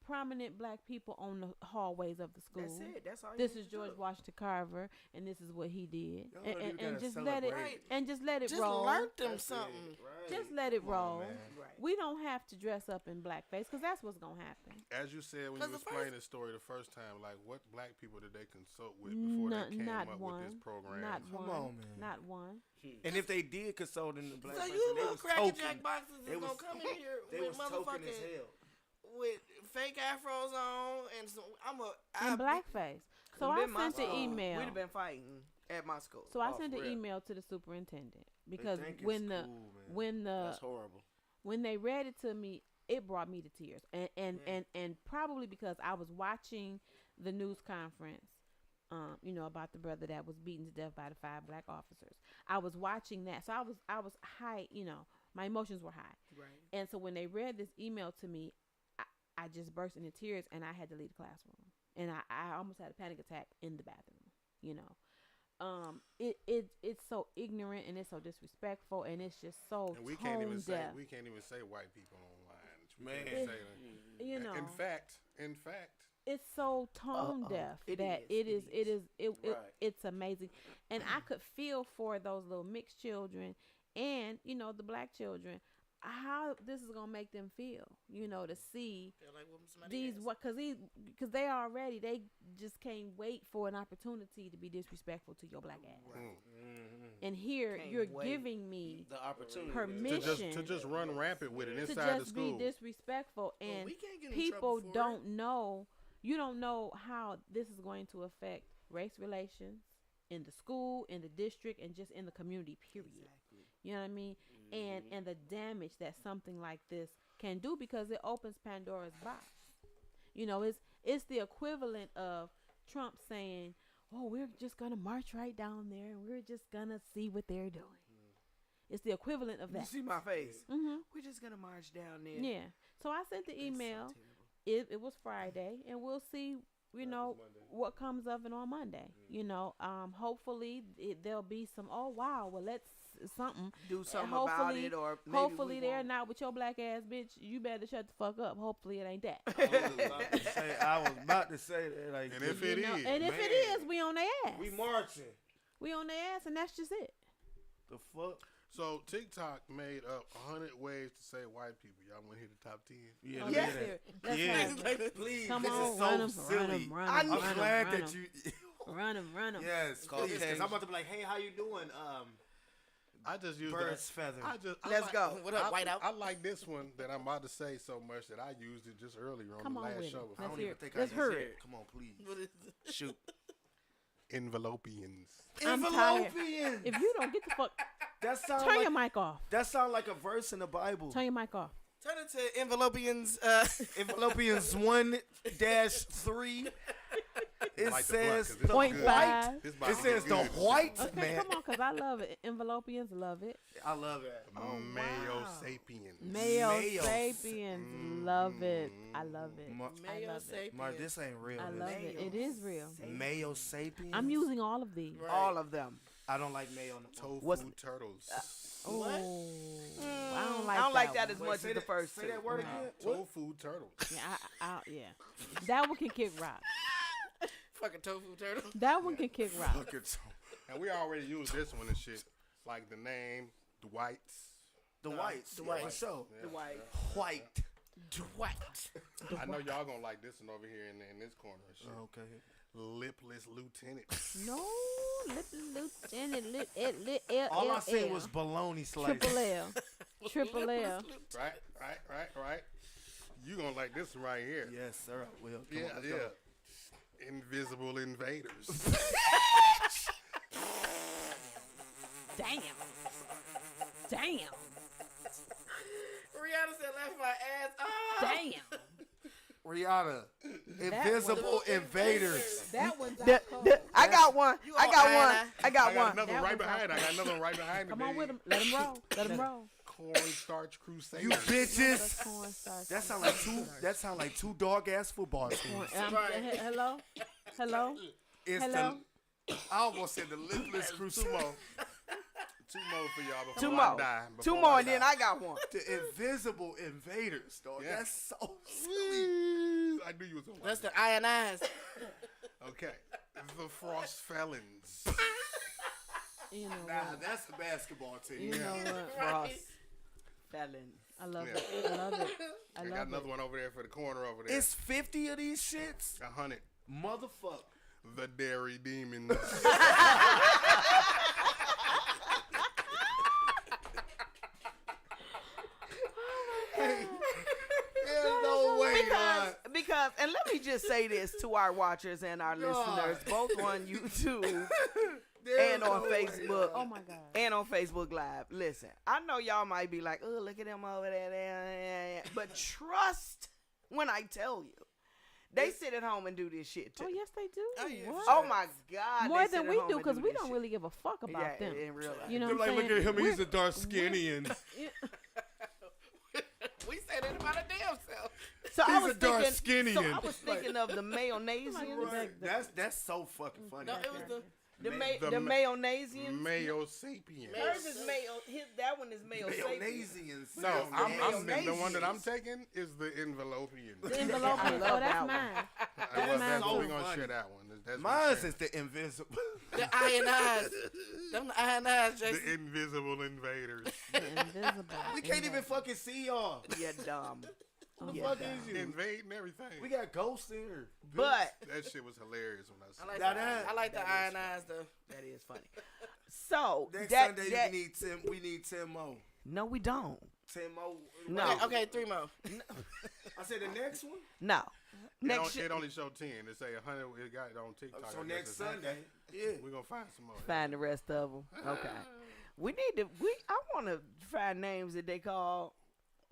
prominent black people on the hallways of the school. That's it. That's all. This you is need to George do. Washington Carver, and this is what he did, Y'all and, don't even and gotta just let it celebrate. and just let it just roll. learn them That's something. it, right. Just let it Come on, roll. man. Right. We don't have to dress up in blackface because that's what's gonna happen. As you said when 'Cause you the explained the story the first time, like what black people did they consult with before No- they came not up one. with this program? Not Come one. on, man. Not one. And if they did consult in the black So person, you they little was cracker token. jack boxes They is gonna was- come in here They with was token as motherfucking hell. with fake afros on and some. In blackface. So I Been my sent the school. email. We'd have been fighting at my school. So I Oh, sent for an real? email to the superintendent They because think it's when cool, man. That's horrible. when they read it to me, it brought me to tears, and probably because I was watching the news conference, about the brother that was beaten to death by the 5 black officers. I was watching that, so I was high, my emotions were high, Right. and so when they read this email to me, I just burst into tears, and I had to leave the classroom, and I almost had a panic attack in the bathroom, It's so ignorant and it's so disrespectful and it's just so And we tone can't even say deaf. white people online. We Man. can't even say that. In fact, It's so tone deaf it that is, Right. it's amazing, and I could feel for those little mixed children and the black children. how this is gonna make them feel, to see Feel like whooping somebody these ass. because they just can't wait for an opportunity to be disrespectful to your black ass. And here Can't you're wait. giving me The opportunity. permission to just run rampant with it to inside the just school. be disrespectful, Well, and we can't get in people trouble for it. don't know. You don't know how this is going to affect race relations in the school, in the district, and just in the community. Period. You know what I mean? And the damage that something like this can do, because it opens Pandora's box. It's the equivalent of Trump saying, "Oh, we're just gonna march right down there, and we're just gonna see what they're doing." It's the equivalent of You that. see my face? Mm-hmm. We're just gonna march down there. Yeah. So I sent the That's so email. terrible. It was Friday, and we'll see. What comes of it on Monday. Hopefully there'll be some. Oh wow, well let's something. Do something And about it, or maybe hopefully we they're won't. not with your black ass, bitch. You better shut the fuck up. Hopefully it ain't that. I was about to say that. Like, And if it is, And if it man. is, we on their ass. we marching. We on their ass, and that's just it. The fuck? so TikTok made up 100 ways to say white people. Y'all want to hear the top 10? Yeah, Oh, look Yeah. at let's that. hear it. Let's Yeah. have it. Please, Come this on, is so run 'em, silly. run 'em, run 'em, I'm run 'em, glad run that 'em. you. Run them. Yes, Called please, because Kings. I'm about to be like, hey, how you doing? I just use Bird's that. feather. Let's go. What up, white out? I like this one that I'm about to say so much that I used it just earlier on Come the on last with it. show. I Let's don't hear even it. think Let's I hear just it. Come on, please. What is it? Shoot. Envelopians. I'm tired. Envelopian. If you don't get the fuck, That sounds turn like your mic off. that sound like a verse in the Bible. Turn your mic off. Turn it to Envelopians. Envelopians 1-3. It Like the black, 'cause says this the is Point good. five. This about It to says get the good. white Okay, man. come on, cause I love it. Envelopians love it. I love that. Mayo sapiens. Mayo Mayo. sapiens love it. I love it. Mar- I Mayo love it. sapiens. Mar, this ain't real. I is love it? it. It is real. Mayo sapiens. I'm using all of these. Right. All of them. I don't like mayo. Tofu What's- turtles. Oh, I don't like I don't like that that as one. much as the first Say two. that word No. again. Tofu turtles. Yeah. That one can kick rock. Fucking tofu turtle. That one can kick rock. Look at And we already used this one and shit. Like the name, Dwight's. the whites. the Yeah, whites. For sure. Yeah. White. Dwight. I know y'all gonna like this one over here in this corner and shit. Okay. Lipless lieutenant. No, lieutenant, All I said was bologna slice. Triple L. Triple L. Right. You gonna like this one right here. Yes, sir. I will. Come Yeah, on, let's yeah. go. Invisible invaders. Damn. Rihanna said, "Laugh my ass off." Damn. Rihanna. Invisible invaders. That one's out cold. I got one. You I all got right, one. huh? I got I got one. another That one right one's out behind. I got another one right behind me. Come on baby. with him. Let him roll. Let him roll. Cornstarch Crusaders. You That's bitches. cornstarch. That sound like two. That sound like two dog ass football teams. Hello. It's Hello? I almost said the lipless Two crusader. more. Two more for y'all before Two I more. die. Two Before more, I and then die. I got one. The invisible invaders, dog. Yeah. That's so silly. I knew you was gonna like That's the that. ionized. Okay. The Frost Felons. You know Nah, what? that's a basketball team. You know what? Frost felons. I love Yeah. it. I love it. I I love got another it. one over there for the corner over there. It's 50 of these shits. 100. Motherfucker. The Dairy Demons. There's no way, God. Because, and let me just say this to our watchers and our listeners, both on YouTube and on Facebook. Oh my God. And on Facebook Live. Listen, I know y'all might be like, oh, look at them over there. But trust when I tell you. They sit at home and do this shit too. Oh yes, they do. Oh, yeah, What? Oh my God. More they sit than at we home do, and because we this don't shit. really give a fuck about Yeah, them. in real life. You know They're what I'm like, look saying? at him. He's a dark skinny and Yeah. We said it about a damn self. So I He's was a dark thinking, skinny so and- I was thinking of the mayonnaise. Somebody in the Right. back- That's so fucking funny. No, it was the The The mayonnaisians. Mayo sapien. Hers is mayo. That one is mayo sapien. Mayonnaisians. No, the one that I'm Mayonnaisians. taking is the envelopian. The envelope. I Oh, love that's that mine. Well, mine we're too. gonna share that one. That's Mine is the invisible. The ionized. Them ionized, the Jason. invisible invaders. The invisible. We can't even fucking see y'all. Yeah, dumb. Who the Yeah, fuck dumb. is you? Invading everything. We got ghosts here. But That shit was hilarious when I saw I it. like, I like the ionized though. that is funny. So Next that, Sunday we need 10 more. no, we don't. 10 more. No. Okay, 3 more. I said the next one. No. Next It only showed 10. It say 100. It got it on TikTok. So I guess next it's Sunday. Yeah. we're gonna find some more. find the rest of them. Okay. We need to. I want to find names that they call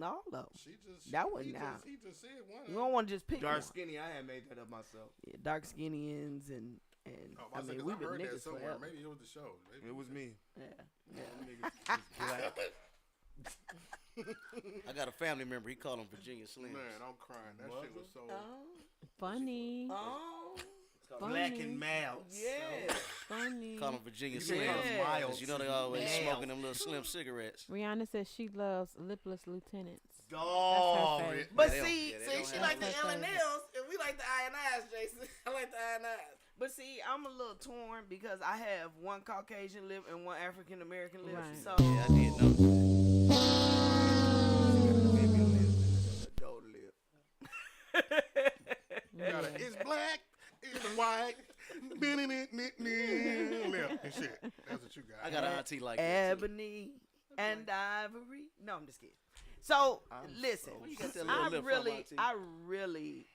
all of them. She just That one he now. He just said one. You don't want to just pick Dark one. skinny. I had made that up myself. Yeah, dark skinnyans and Oh, I mean I we've been heard that niggas somewhere. forever. Maybe it was the show. Maybe It was me. Yeah. I got a family member. He called him Virginia Slim. Man, I'm crying. That shit was so. Funny. Oh. Black Funny. and mild. Yeah. Funny. Call him Virginia You Slim. call him Yeah. mild. 'Cause you know they always Mild. smoking them little slim cigarettes. Rihanna says she loves lipless lieutenants. Dog. That's her But Yeah, they don't- see, yeah, they See, don't she have- like the That's Ellen okay. Nails, and we like the ionized, Jason. I like the ionized. but see, I'm a little torn because I have one Caucasian lip and one African American lip. Right. So Yeah, I did know. Adult lip. It's black. It's white. Lip and shit. That's what you got. I got an auntie like that. Too. ebony and ivory. No, I'm just kidding. So listen, You got that little I lip from really, auntie. I really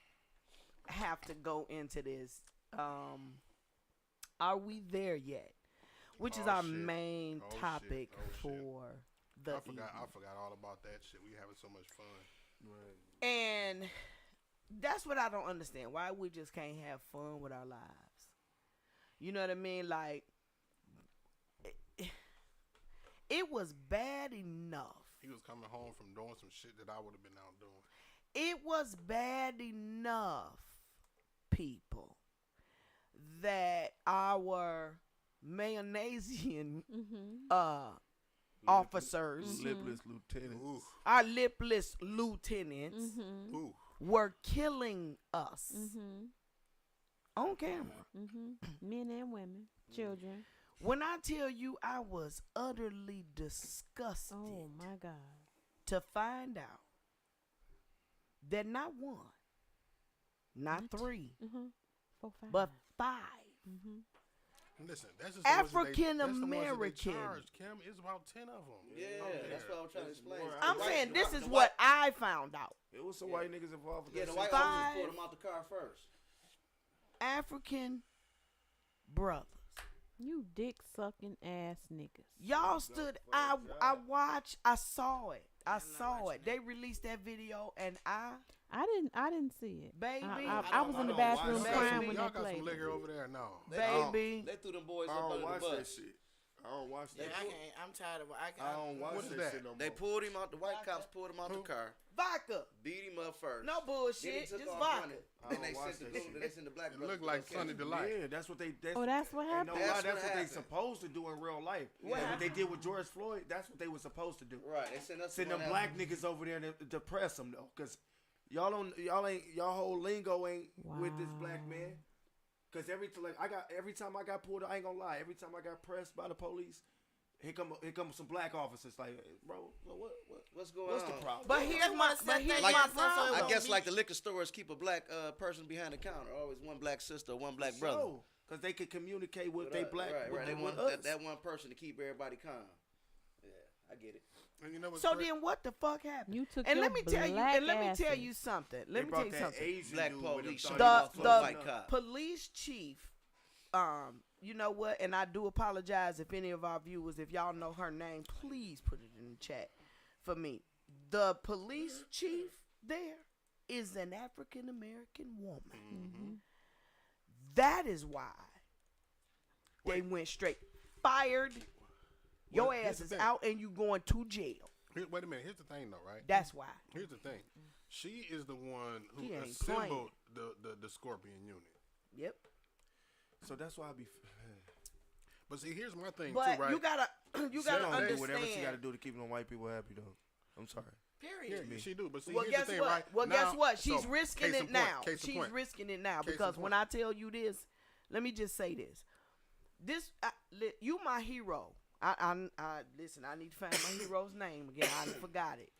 have to go into this. Are we there yet? Which is Oh, our shit. main Oh, shit. topic Oh, shit. for the I forgot evening. all about that shit. We having so much fun. And that's what I don't understand. Why we just can't have fun with our lives. You know what I mean? Like, it was bad enough. He was coming home from doing some shit that I would have been out doing. It was bad enough, people, that our Mayonnaisian officers, Lipless lieutenant. Ooh, our lipless lieutenants, ooh. were killing us on camera. Men and women, children. When I tell you I was utterly disgusted Oh my God. to find out that not one, not three, 4, 5. but 5 Listen, that's just the ones that they- African that's the ones that they American. charged, Kim. It's about 10 of them. Yeah, that's what I was trying to explain. I'm The saying white- this the is white- what I found out. It was some white niggas involved with Yeah, that the white shit. officers 5 pulled him out the car first. African brothers. You dick sucking ass niggas. Y'all stood. I watched. I saw it. I saw it. They released that video, and I didn't see it. Baby. I was in the I don't bathroom watch crying that. when Y'all they got played some liquor it. over there? No. baby. They threw them boys I up don't under watch the that bus. shit. I don't watch Yeah, that. I can't. I'm tired of it. I don't watch What is that that? shit no more. They pulled him out. The white cops pulled him out the car, Vodka. beat him up first. No Then he bullshit. took Just off vodka. running. I Then they don't watch sent the that blue. shit. Then they sent the black. It brothers looked to like go Sunny catch him. Delight. Yeah, that's what they. That's Oh, that's what ain't no happened? lie, That's that's what what they happened. supposed to do in real life. What What they did with George Floyd, that's what they were supposed to do. Right, they sent us. Send one them out. black niggas over there to depress them though, cause y'all whole lingo ain't with this black man. Cause every time I got pulled, I ain't gonna lie. Every time I got pressed by the police, here come some black officers like, bro, What's going what's on? the problem? But here's my. But here's Like- my problem. I guess like the liquor stores keep a black person behind the counter. Always one black sister, one black brother. So, cause they could communicate with they black Right. with, They with want us. that one person to keep everybody calm. Yeah, I get it. And you know what's So crazy? then, what the fuck happened? You took And your let me tell you. black And let me tell asses. you something. They Let me tell brought you that something. Asian Black dude with police them shot thought him he off was for a the white cop. police chief, you know what? And I do apologize if any of our viewers, if y'all know her name, please put it in the chat for me. The police chief there is an African American woman. That is why they went straight. Fired. Your Well, here's ass the is thing. out and you going to jail. Wait a minute. Here's the thing, though, right? That's why. Here's the thing. She is the one who He ain't assembled the Scorpion unit. Yep. So that's why I be. But see, here's my thing But too, right? you gotta She don't understand. do whatever she got to do to keep them white people happy, though. I'm sorry. Yeah, Period. she do. But see, Well, here's guess the thing, what? right? Well, Now- guess what? She's so, risking case in it point, now. case in She's point. risking it now Case in because when point. I tell you this, let me just say this: you my hero. I listen. I need to find my hero's name again. I forgot it.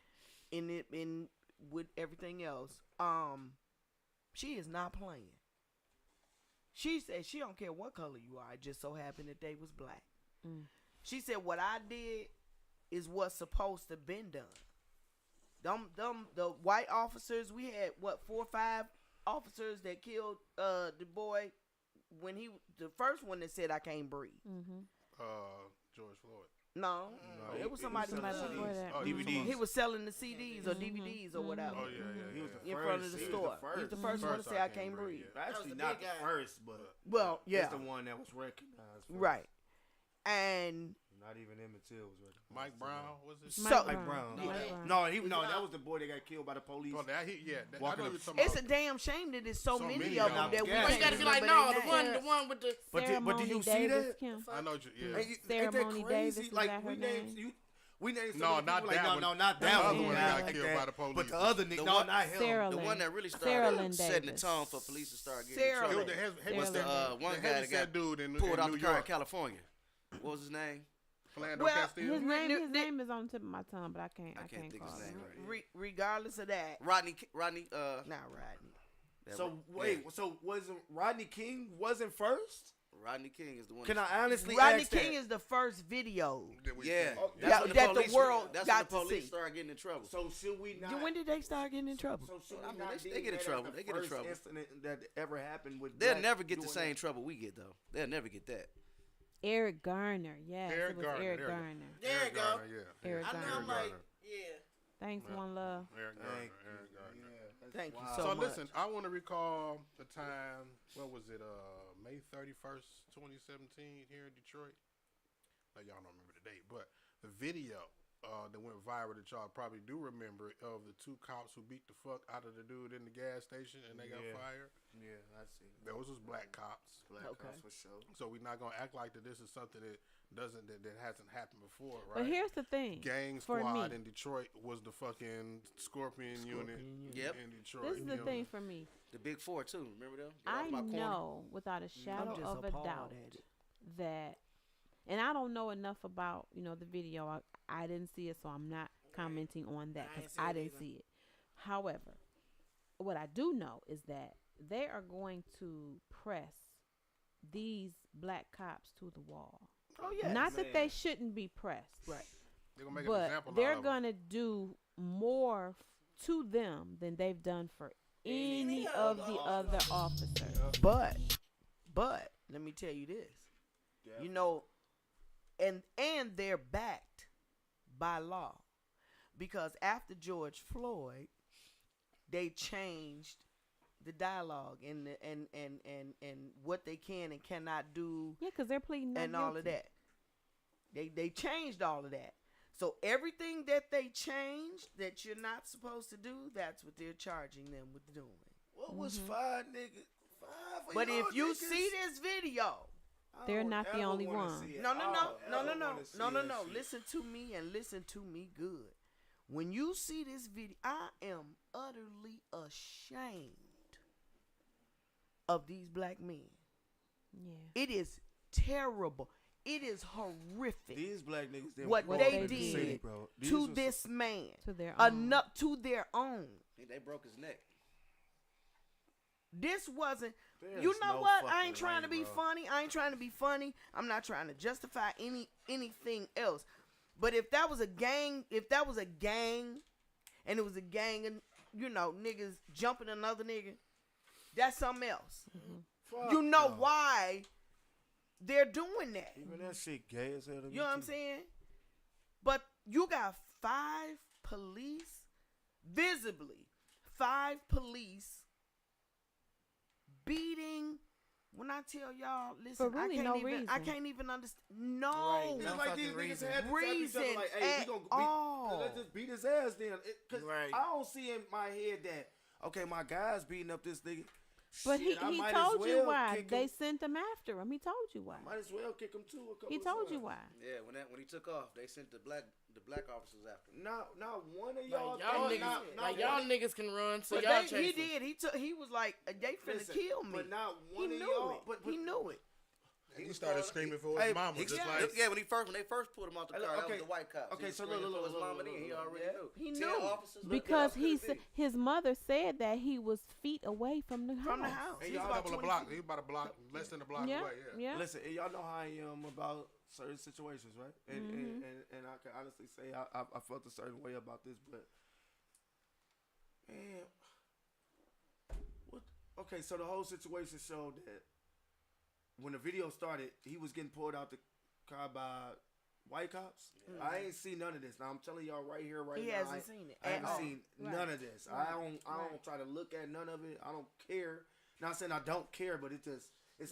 In with everything else, she is not playing. She said she don't care what color you are. It just so happened that they was black. She said what I did is what's supposed to been done. The white officers, we had 4 or 5 officers that killed the boy when the first one that said I can't breathe. George Floyd. No, it was somebody Somebody selling before CDs. that. Oh, DVDs. He was selling the CDs or DVDs or whatever Oh yeah. He was the in first. front of the He was store. the He was the first. first one to say I can't breathe. Actually, the not big the guy. first, but Well, yeah, it's the one that was recognized. First. right. And Not even Emmett Till was recognized. Mike Brown was it? So- Mike Brown. Mike No, that was the boy that got killed by the police. Oh, that he, yeah. That, I Walking know up- you're talking it's a about. damn shame that there's so many many of of them them. that we Yeah. Well, you can't gotta be like, remember no, their the names. one with the. But did you see Davis, that? Kim. I know you. Yeah. Ain't that Ceremony crazy? Davis, Like is that her we named name? you. We named some No, of the not people, like, that no, one. no, not The that other one. one Not that got like killed that. by the police. But the other nigga, The no, one- not him. Sarah The Lynn. one that really Sarah Lynn started setting the Davis. tone for police to start getting Sarah in It trouble. was Lynn. the Sarah Was the Lynn. one guy that got dude in pulled in out New the car in York. California. What was his name? Philando Well, Castile. His name, Re- his name is on the tip of my tongue, but I can't think call his it. name right. Regardless of that, Rodney. not Rodney. that- So wait, yeah. so wasn't Rodney King wasn't first? Rodney King is the one. Can I honestly Rodney ask King that? is the first video. Yeah, Oh, that- when that the police- world That's got when to the police see. started getting in trouble. So should we not? When did they start getting in trouble? So should I we mean, not they deem get in that as trouble. the They get in first trouble. incident that ever happened with. They'll black never get the doing same that? trouble we get though. They'll never get that. Eric Garner, yes, Eric it was Garner, Eric there you go. Garner. There you go. Yeah. Eric I know. Garner. I'm like, yeah. Thanks, Yeah. One Love. Eric Garner. Thank Eric Garner. Thank you Wow. so So much. listen, I want to recall the time. What was it? May 31st, 2017, here in Detroit. Now, y'all don't remember the date, but the video that went viral that y'all probably do remember of the 2 cops who beat the fuck out of the dude in the gas station and they got Yeah. fired. Yeah, I see. Those was black cops. Black Okay. cops for sure. So we're not gonna act like that this is something that that hasn't happened before, right? But here's the thing. Gang for Squad me. in Detroit was the fucking Scorpion unit Yep. in Detroit. This is you the know. thing for me. The Big Four too. Remember them? Get I off my corner. know without a shadow just of a appalled doubt at it. that, and I don't know enough about the video. I didn't see it, so I'm not commenting on that I ain't because see I it didn't either. see it. However, what I do know is that they are going to press these black cops to the wall. Oh yeah. Not that they man. shouldn't be pressed, Right. They're gonna make an but example they're out of 'em. gonna do more to them than they've done for any of the other officers. But let me tell you this. You know, and they're backed by law. Because after George Floyd, they changed the dialogue and what they can and cannot do Yeah, because they're pleading not and all of guilty. that. They changed all of that. So everything that they changed that you're not supposed to do, that's what they're charging them with doing. What was 5 niggas? 5 of But y'all if you niggas? see this video, I They're don't not the ever only wanna one. see it. no, I don't ever no. wanna see that shit. Listen to me and listen to me good. When you see this video, I am utterly ashamed of these black men. Yeah. It is terrible. It is horrific These black niggas did what What they they did did bro. These to was- this man. To their own. Enough to their own. They broke his neck. This wasn't. There's You know no what? I fucking ain't trying to way, be bro. funny. I ain't trying to be funny. I'm not trying to justify anything else. But if that was a gang, and it was a gang and niggas jumping another nigga, that's something else. Fuck You know no. why they're doing that. Even that shit gay as hell to me. You know what I'm too. saying? But you got 5 police, visibly 5 police beating. When I tell y'all, listen, For really I no can't even understand. Right, No, no Just like these fucking niggas reason. had to tell each reason other like, hey, we at gonna beat, all. let's just beat his ass then. Cause Right. I don't see in my head that, okay, my guy's beating up this nigga. But Shit, I he might as told you well why. kick They him. sent him after him. He told you why. Might as well kick him too. A couple He of told you times. why. Yeah, when he took off, they sent the black officers after him. Not one of Like y'all. y'all think- niggas, not like one y'all of- niggas can run, so But y'all he chase him. did. He was like, they finna Listen, kill me. But not He one of knew y'all. it. But He knew it. And he started screaming for his Hey, mama. He- Just yeah, like, when they first pulled him out the Hey, car, look, that okay. was the white cops. Okay, He was so screaming look, for his look, mama look, then. He look, already yeah. knew. He 10 knew. officers. look, Because how could it he be? his mother said that he was feet away from the house. From the house. Hey, he's y'all a about couple of 20 blocks. feet. He's about a block, less than a block Yeah, away. Yeah. yeah. Listen, and y'all know how I am about certain situations, right? And I can honestly say I felt a certain way about this, but man, what? Okay, so the whole situation showed that when the video started, he was getting pulled out the car by white cops. I ain't seen none of this. Now I'm telling y'all right here, right He now. hasn't seen it I at haven't all. seen Right. none of this. Right. I don't try to look at none of it. I don't care. Not saying I don't care, but it's You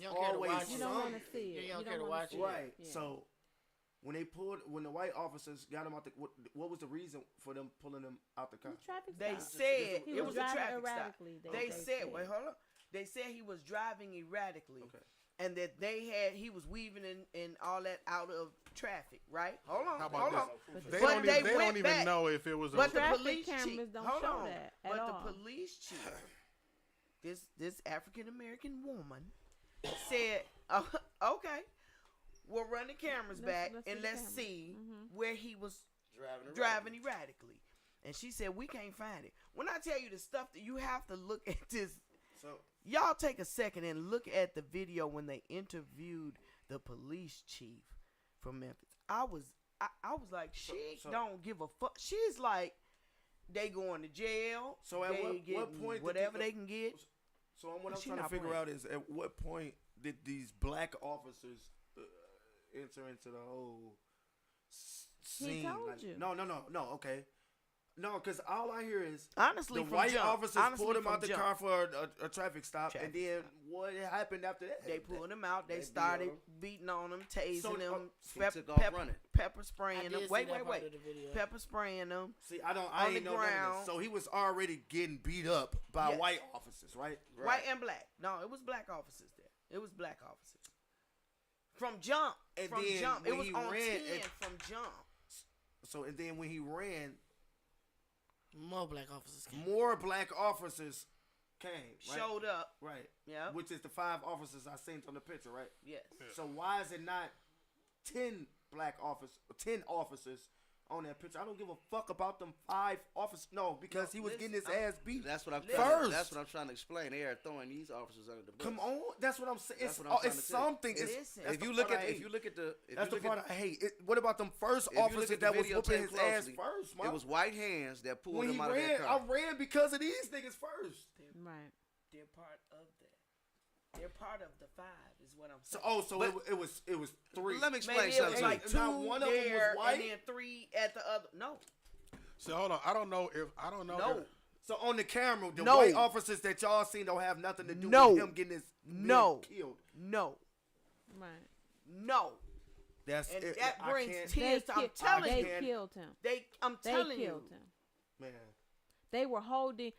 don't care to always watch it. You don't something. want to see it. You don't care to wanna watch see it. Right. Yeah. So when the white officers got him out the what was the reason for them pulling him out the car? The traffic They stop. said He it was was a driving traffic stop. erratically. They said, wait, hold on. They said he was driving erratically. Okay. And that he was weaving in all that out of traffic, right? Hold on. How about hold on. this? But They But don't they even, they went don't even back. know if it was a But the Traffic police cameras chief, don't hold show on. that at But all. the police chief, this African American woman, said, "Okay, we'll run the cameras back let's see and the let's cameras. see Mhm. where he was Driving driving erratically." And she said, "We can't find it." When I tell you the stuff that you have to look at this, So y'all take a second and look at the video when they interviewed the police chief from Memphis. I was like, she so- don't give a fuck. She's like, they going to jail. So at they what getting point did whatever they- they can get. So what I'm She trying to not figure playing. out is at what point did these black officers enter into the whole He scene? told Like, you. No. Okay. No, because all I hear is Honestly, the from white jump. officers Honestly, pulled him from out the jump. car for a traffic stop, Traffic and then what happened after that? They pulled him out. They They started beat beating on him, tasing So, him, he took off running. pepper I spraying did them. see Wait, that part of the video. pepper spraying them. See, I on ain't the know none of ground. this. So he was already getting beat up by Yes. white officers, right? White and black. No, it was black officers there. It was black officers. From jump. And from then jump. It when was he on ran 10 and- from jump. So and then when he ran, More black officers came. more black officers came, right? Showed up. Right. Yeah. Which is the 5 officers I seen on the picture, right? Yes. So why is it not 10 officers on that picture? I don't give a fuck about them 5 officers. No, because he was listen, getting his I'm- ass beat. That's what I'm First. That's what I'm trying to explain. They are throwing these officers under the bus. Come on, that's what I'm saying. That's It's, what I'm trying it's to tell you. something. It's, Listen. that's If the you look part at I if hate. you look at the if That's you the look part at I hate. What about them first if you look officers at the that was video whooping tape his ass closely, first, man? it was white hands that pulled When him he out of ran, that I car. ran because of these niggas first. Right. They're part of that. They're part of the 5 is what I'm So saying. so But it was 3. Let me explain maybe it something was to you. like And 2 not one of them was there white? and then 3 at the other. No. So hold on. I don't know. No. If, So on the camera, the No. white officers that y'all seen don't have nothing to do No. with him getting his No. being killed. No. Right. No. That's And it. that I brings can't- tears to, I'm They telling you. killed him. I'm They telling killed you. him. man. They were holding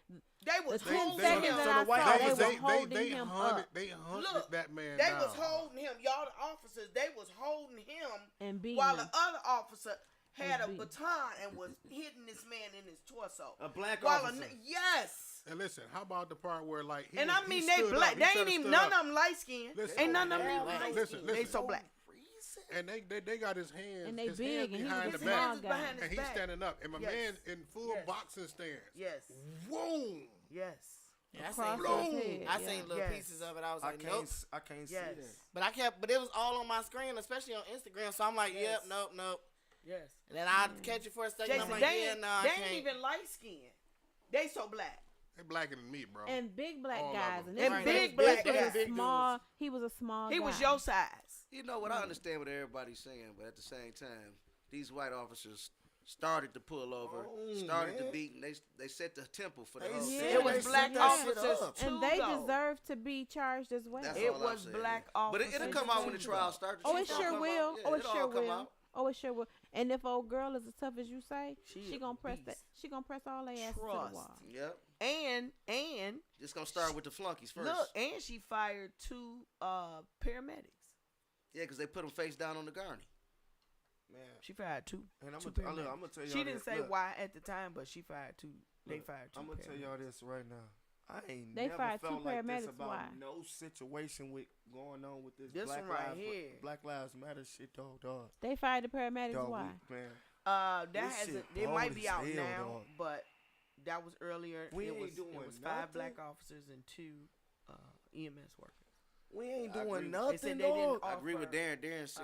They was the 10 holding seconds him. that So I the white saw. They officers- were holding him up They hunted Look, that man They down. was holding him. Y'all the officers, they was holding him and beating while him. the other officer had a beating. baton and was hitting this man in his torso. A black While officer. yes. And listen, how about the part where like he And was- I he mean they stood black. up, he They shoulda ain't even stood none up. of them light skinned. Listen, Ain't none of them yeah, even listen, light listen, skinned. They listen. so black. And they got his hands. And they his big, hands and he was behind a the His small back, hands is guy. behind and his he's back. standing up, and my Yes. man in full Yes. boxing stance. Yes. Boom. Yes. Yeah, I Across seen, his head. I yeah. seen little Yes. pieces of it. I was I like, can't. nope. I can't Yes. see that. But it was all on my screen, especially on Instagram. So I'm like, Yes. yep, nope. Yes. And then I'd catch it for a second. Jason, I'm like, they yeah, ain't, no, I they can't. ain't even light skinned. They so black. They blacker than me, bro. And big black All of guys. them. And, And this big was- black this was guys. a Big small. He was a small. He guy. was your size. You know what? I understand what everybody's saying, but at the same time, these white officers started to pull over, started to man. beat, and they set the tempo for the They whole set- thing. It was they black set that shit officers up. too, And they though. deserve to be charged as well. That's It all I'm was saying. black But officers. it'll come out when the trial starts. Oh, The it truth sure will come will. out. Yeah, Oh, it it'll sure all come will. out. Oh, it sure will. And if old girl is as tough as you say, she a gonna press that. beast. She gonna press all they asses to the Trust. wall. Yep. And Just gonna start with the flunkies first. look, and she fired 2 paramedics. Yeah, because they put them face down on the gurney. Man, She fired 2. and I'm 2 gonna paramedics. tell y'all. She didn't this. say Look, why at the time, but she fired 2. They look, fired 2. I'm gonna tell y'all this right now. I ain't They never fired 2 felt like this paramedics, about why? no situation with going on with this This Black one right Lives here. Black Lives Matter shit, dog. They fired the paramedics. Dog, Why? man. That This hasn't. shit It might bold be as out hell, now, dog. but that was earlier. We it ain't was, doing it was 5 nothing. black officers and 2 EMS workers. We ain't I agree. doing They nothing, said they didn't dog. I agree with offer, Darren. Darren said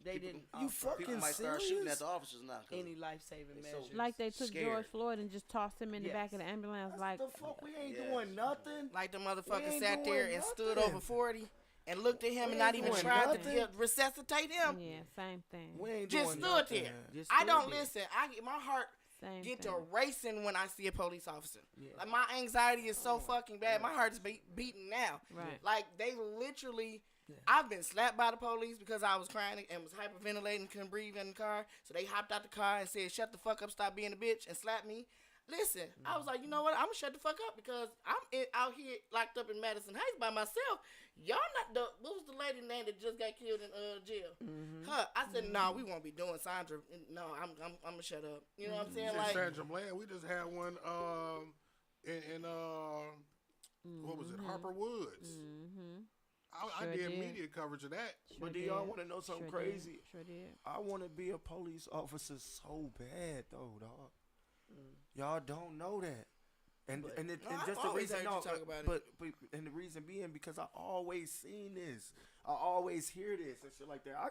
They people- didn't. You offer fucking people might start shooting serious? at the officers now. 'cause any life-saving They so- measures. Like they took Scared. George Floyd and just tossed him in the back of the ambulance. Like the fuck, we ain't Yes. doing nothing. Like the We motherfucker ain't sat there doing and stood nothing. over 40 and looked at him We and not ain't even doing tried nothing. to resuscitate him. yeah, same thing. We ain't Just doing stood nothing. there. Just I stood don't there. listen. I get my heart Same get thing. to racing when I see a police officer. Yeah. Like my anxiety is so fucking bad. My heart is beating now. Right. Like they literally. I've been slapped by the police because I was crying and was hyperventilating, couldn't breathe in the car. So they hopped out the car and said, "Shut the fuck up, stop being a bitch," and slapped me. Listen, I was like, you know what? I'm gonna shut the fuck up because I'm out here locked up in Madison Heights by myself. Y'all not the. What was the lady name that just got killed in jail? Her. I said, no, we won't be doing Sandra. No, I'm gonna shut up. You know what I'm saying? In Like, Sandra Bland, we just had one in what was it, Harper Woods. I Sure did did. media coverage of that. Sure But do y'all did. want to know something Sure crazy? Did. Sure did. I want to be a police officer so bad, though, dog. Y'all don't know that. And I've just the always reason, heard you talk about it. but and the reason being because I always seen this, I always hear this and shit like that. I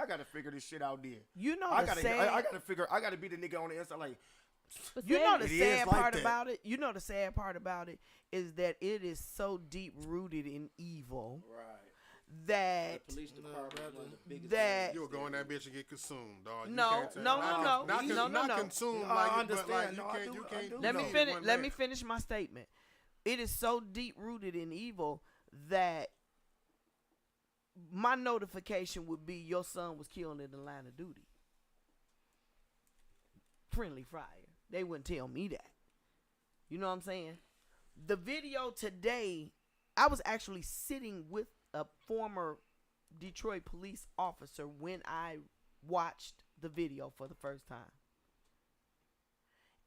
gotta figure this shit out there. You know I the gotta sad. I gotta be the nigga on the inside like. But You say know it- the It is sad like part that. about it. You know the sad part about it is that it is so deep rooted in evil Right. that The police department is one of the biggest. that things You'll go in that bitch and get consumed, dog. You No, can't tell- no, not, no, not, no, no, not no. consumed No, I like, but understand. like No, I you do- I can't. do. let me no, finish. one Let me back. finish my statement. It is so deep rooted in evil that my notification would be your son was killed in the line of duty. Friendly fire. They wouldn't tell me that. You know what I'm saying? The video today, I was actually sitting with a former Detroit police officer when I watched the video for the first time.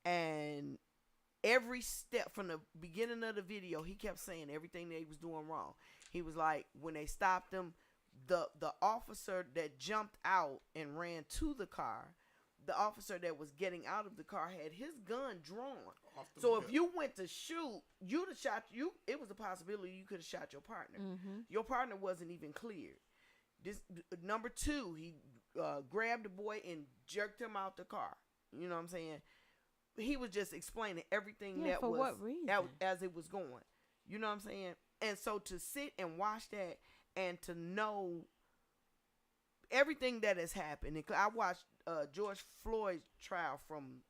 And every step from the beginning of the video, he kept saying everything that he was doing wrong. He was like, when they stopped him, the officer that jumped out and ran to the car, the officer that was getting out of the car had his gun drawn. Off the So hip. if you went to shoot, you'd have shot you. It was a possibility you could have shot your partner. Your partner wasn't even cleared. This number 2, he grabbed the boy and jerked him out the car. You know what I'm saying? He was just explaining everything Yeah, that for was what reason? as it was going. You know what I'm saying? And so to sit and watch that and to know everything that has happened. And I watched George Floyd's trial from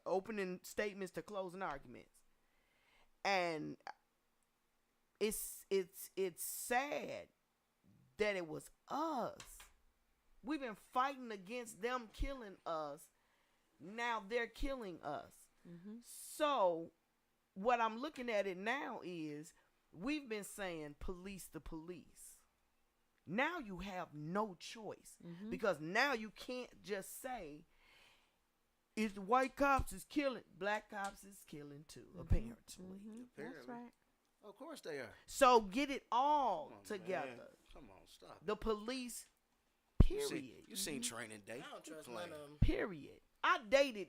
opening statements to closing arguments, and it's sad that it was us. We've been fighting against them killing us. Now they're killing us. So what I'm looking at it now is we've been saying police the police. Now you have no choice because now you can't just say it's the white cops is killing, black cops is killing too, apparently. That's right. Of course they are. So get it all Come on, together. man. Come on, stop. The police, You period. seen, you seen Training Day. I don't trust Playing. none of them. Period. I dated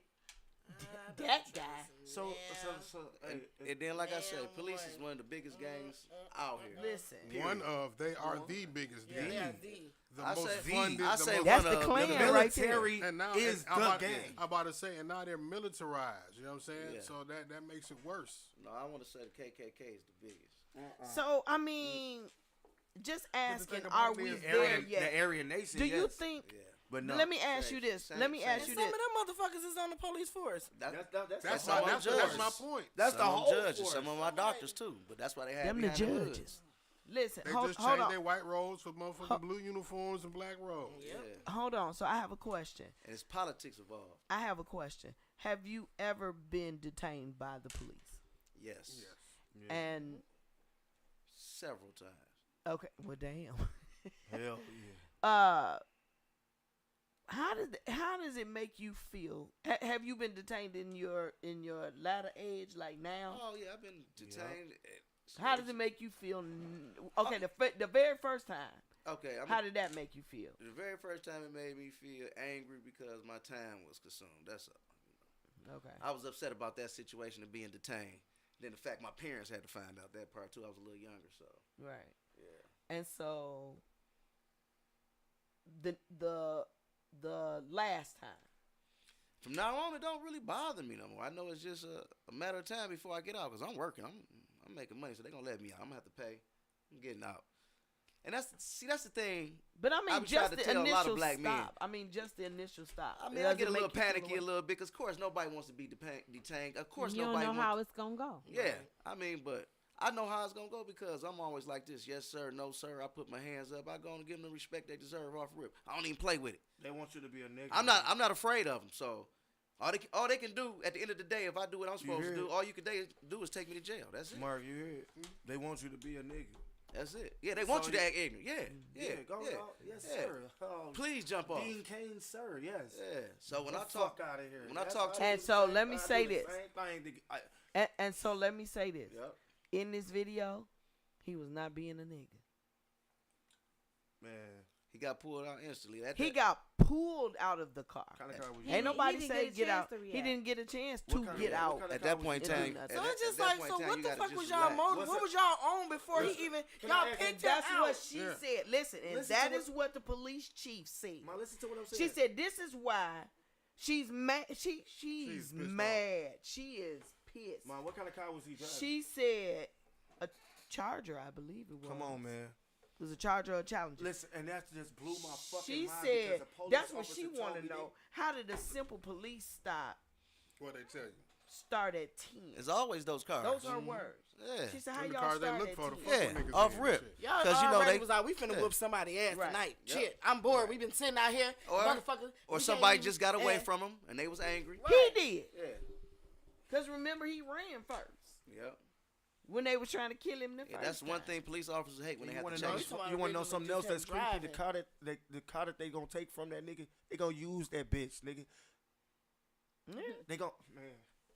that guy. So And then, like I Man, said, police is boy. one of the biggest gangs out here. Listen, One of they are the biggest gang. Yeah, The I most say- funded. I the say most, that's one the of Klan the right there. military and now is and I'm the about, gang. I'm about to say, and now they're militarized. You know what I'm saying? Yeah. So that makes it worse. No, I want to say the KKK is the biggest. So I mean, just asking, thing are about we me is there yet? The Aryan Nation. Do you yes. think? Yeah. But no. Let me ask you this. Same- Let me same. ask And you some this. of them motherfuckers is on the police force. That's some my of them point. That's Some the of them whole judges, force. some of my doctors too. But that's why they have Them the behind the hood. judges. Listen, They hold just changed on. their white robes for motherfucking blue uniforms and black robes. Yeah. Hold on. So I have a question. And it's politics involved. I have a question. Have you ever been detained by the police? Yes. Yes. And Several times. okay, well, damn. Hell yeah. How does it make you feel? Have you been detained in your latter age, like now? Oh yeah, I've been detained. How does it make you feel? Okay, the very first time. Okay. How did that make you feel? The very first time it made me feel angry because my time was consumed. That's all. Okay. I was upset about that situation of being detained. Then the fact my parents had to find out that part too. I was a little younger, so. Right. Yeah. And so the last time. From now on, it don't really bother me no more. I know it's just a matter of time before I get out because I'm working. I'm making money, so they're gonna let me out. I'm gonna have to pay. I'm getting out. And that's the thing. But I mean, I've tried just to the tell a lot of initial black men. stop. I mean, just the initial stop. I mean, Does I get it a little make you feel panicky a away? little bit because, of course, nobody wants to be detained. Of course, You don't nobody know wants. how it's gonna go. Yeah, I mean, but I know how it's gonna go because I'm always like this. Yes, sir. No, sir. I put my hands up. I go and give them the respect they deserve off rip. I don't even play with it. They want you to be a nigga. I'm not afraid of them. So all they can do at the end of the day, if I do what I'm supposed to do, all you can do is take me to jail. That's it. Mark, you hear it? They want you to be a nigga. That's it. Yeah, they want So you to act ignorant. Yeah. Go yeah. out. Yes, Yeah. sir. Oh, Please jump off. Dean Kane, sir. Yes. Yeah. So when Get I the talk, fuck out of here. when I That's talk to- how I And do so the let same- me I say do the this. same thing to- And so let me say this. Yep. In this video, he was not being a nigga. Man, He got pulled out instantly. He got pulled out of the car. kind of car was He- Ain't nobody didn't say get a get chance out. to He react. didn't get a chance What to kind of- get what out. kind At that point in and do time, nothing. So at it's just that like, point so in time, what you the gotta fuck just was y'all relax. motive? What's What up? was y'all on before Listen, he even can y'all I ask- picked And him that's out? what she Yeah. said. Listen, and Listen that to is what the police chief said. Ma, listen to what I'm saying. She said this is why she's mad. She's pissed mad. She is pissed. Ma, what kind of car was he driving? She said a Charger, I believe it was. Come on, man. It was a Charger or a Challenger. Listen, and that just blew my fucking She mind said because a police that's what officer she told want me to they- know. How did a simple police stop What they tell you? start at 10? It's always those cars. Those are words. Yeah. She said, "How Them the y'all cars they start look at for to 10?" fuck Yeah, with niggas off in and rip. shit. Y'all 'Cause you know already they- was like, we finna yeah. whoop somebody ass Right. tonight. Yep. Shit, I'm bored. We been sitting out here, Or- motherfucker. Or we somebody can't just even- got away eh. from him and they was angry. He did. Yeah. Because remember, he ran first. Yep. When they were trying to kill him the Yeah, first that's one time. thing police officers hate when they You have want to to know? chase. somebody You want to know regular something just else him that's creepy? The driving. car that they gonna take from that nigga, they gonna use that bitch, nigga. Yeah. They gon' man.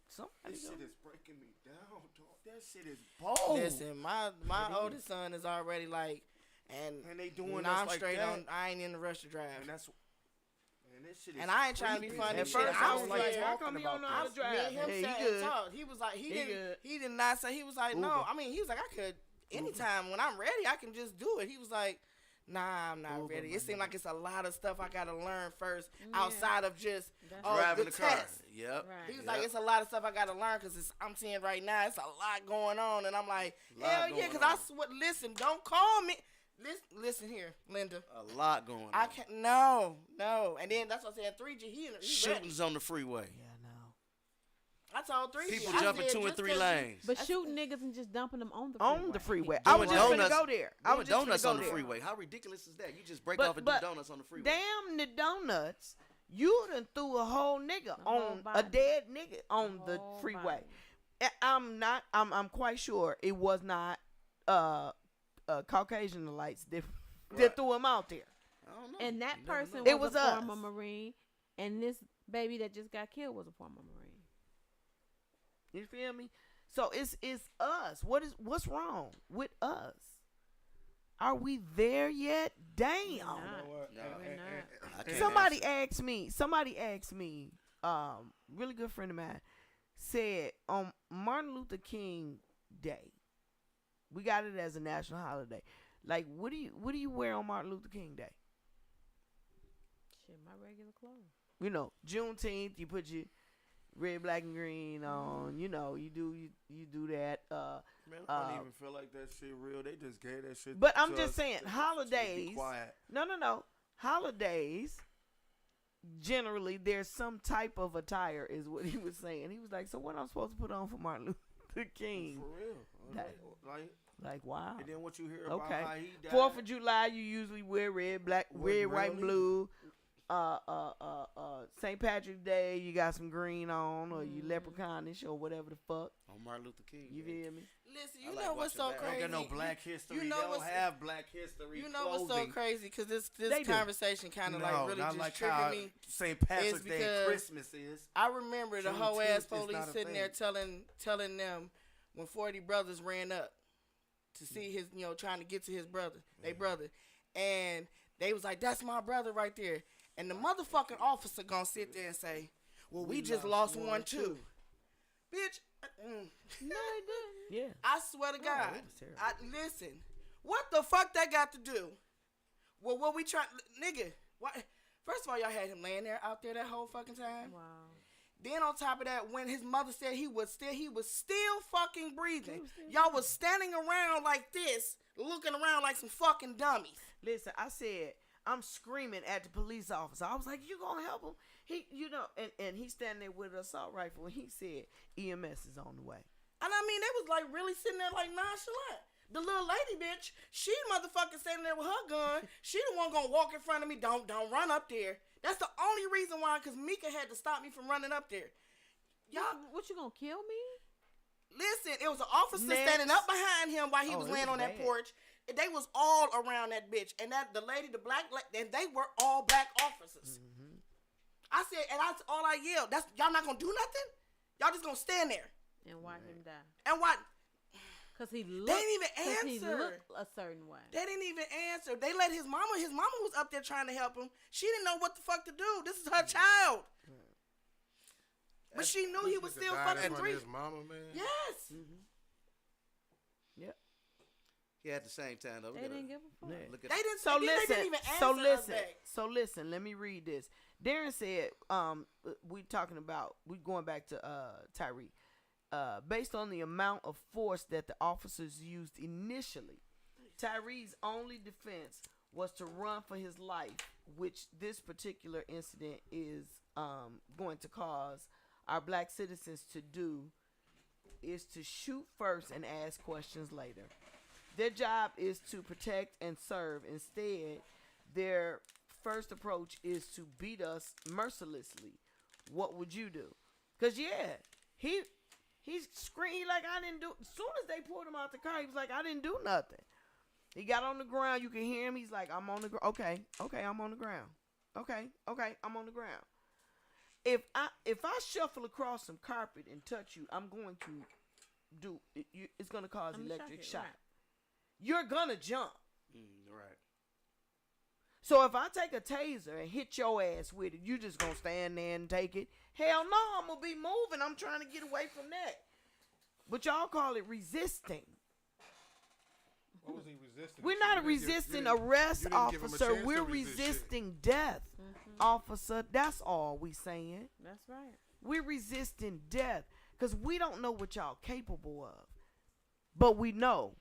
Somebody This gonna- shit is breaking me down, dog. That shit is bold. Listen, my oldest son is already like, and And they doing now us I'm like straight that. on. I ain't in the rush to drive. And that's man, this shit is And I ain't trying to be creepy. funny. At Shit, first, I I was was like, like, how talking come he about don't know this. how to drive? Me and him Yeah, he sat good. and talked. He was like, he good. did not say. He was like, no. Uber. I mean, he was like, I could anytime when I'm ready, I can just do it. He was like, nah, I'm not Uber, ready. my It seemed like it's a lot of stuff I gotta learn first Yeah. outside of just That's Driving the the car. test. Yep. Right. He was Yep. like, it's a lot of stuff I gotta learn because I'm seeing right now it's a lot going on, and I'm like, Lot hell yeah, going because I on. listen, don't call me. Listen here, Linda. A lot going on. I can't. No. And then that's what I said. 3G. He ready. Shootings on the freeway. Yeah, no. I told 3G. People I jumping said, 2 and just 3 'cause you- lanes. But shooting niggas and just dumping them on the freeway. On the freeway. Doing I was just donuts- gonna go there. I Doing was just donuts gonna on go the there. freeway. How ridiculous is that? You just break But- off and but do donuts on the freeway. Damn the donuts. You done threw a whole nigga A whole on a body. dead nigga on the Whole freeway. body. I'm quite sure it was not Caucasian lights that Right. threw him out there. I don't know. And that You never person know. It was was a former us. Marine, and this baby that just got killed was a former Marine. You feel me? So it's us. What's wrong with us? Are we there yet? Damn. We're not. No. We're not. I can't Somebody answer. asked me, really good friend of mine said on Martin Luther King Day, we got it as a national holiday. Like, what do you wear on Martin Luther King Day? Shit, my regular clothes. You know, Juneteenth, you put your red, black, and green on. You know, you do that. Man, I don't even feel like that shit real. They just gave that shit. But I'm to just us saying, to holidays. Be quiet. No. Holidays. Generally, there's some type of attire, is what he was saying. He was like, "So what I'm supposed to put on for Martin Luther King?" For real. That- Like, wow. And then what you hear about Okay. how he died. 4th of July, you usually wear red, black, red, white, and blue. St. Patrick's Day, you got some green on, or you leprechaunish, or whatever the fuck. On Martin Luther King. You Day. feel me? Listen, I you like know what's so watching that. crazy? They don't got no black history. You know they don't what's- have black history. You know what's so clothing. crazy? Because this They do. conversation kind of like really not just like triggered how me. St. Patrick's is Day because and Christmas is. I remember the whole Juneteenth ass is police not a sitting there thing. telling them when 40 brothers ran up to see his, trying to get to his brother, they brother, and they was like, "That's my brother right there," and the motherfucking officer gonna sit there and say, "Well, we just lost one too." Bitch, No, they didn't. Yeah. I swear to God. that was terrible. Listen, what the fuck that got to do? Well, what we try, nigga? What? First of all, y'all had him laying there out there that whole fucking time. Wow. Then on top of that, when his mother said he was still fucking breathing. Y'all was standing around like this, looking around like some fucking dummies. Listen, I said, I'm screaming at the police officer. I was like, you gonna help him? He, and he's standing there with an assault rifle, and he said, EMS is on the way. And I mean, they was like really sitting there like nonchalant. The little lady bitch, she motherfucking standing there with her gun. She the one gonna walk in front of me. Don't run up there. That's the only reason why, because Mika had to stop me from running up there. Y'all, What you gonna kill me? listen, it was an officer Next. standing up behind him while he was it laying was on that bad. porch. And they was all around that bitch. And that the lady, the black, and they were all black officers. Mm-hmm. I said, and that's all I yelled. That's y'all not gonna do nothing? Y'all just gonna stand there. And watch him die. And what? Cause he looked. They didn't even 'cause he answer. looked a certain way. They didn't even answer. They let his mama was up there trying to help him. She didn't know what the fuck to do. This is her child. But she knew he was still fucking three. three. His mama, man. Yes. Yep. Yeah, at the same time though. They didn't give a fuck. Look at They didn't So they listen, didn't even answer so us listen, back. so listen. Let me read this. Darren said, we going back to Tyree. Based on the amount of force that the officers used initially, Tyree's only defense was to run for his life, which this particular incident is going to cause our black citizens to do, is to shoot first and ask questions later. Their job is to protect and serve. Instead, their first approach is to beat us mercilessly. What would you do? Because, he's screaming like, I didn't do. As soon as they pulled him out the car, he was like, I didn't do nothing. He got on the ground. You can hear him. He's like, I'm on the ground. Okay, I'm on the ground. Okay, I'm on the ground. If I shuffle across some carpet and touch you, I'm going to do it. It's going to cause electric shock. Right. You're going to jump. right. So if I take a taser and hit your ass with it, you just going to stand there and take it? Hell no, I'm going to be moving. I'm trying to get away from that. But y'all call it resisting. What was he resisting? We're not resisting arrest, officer. We're resisting death, officer. That's all we saying. That's right. We're resisting death because we don't know what y'all capable of. But we know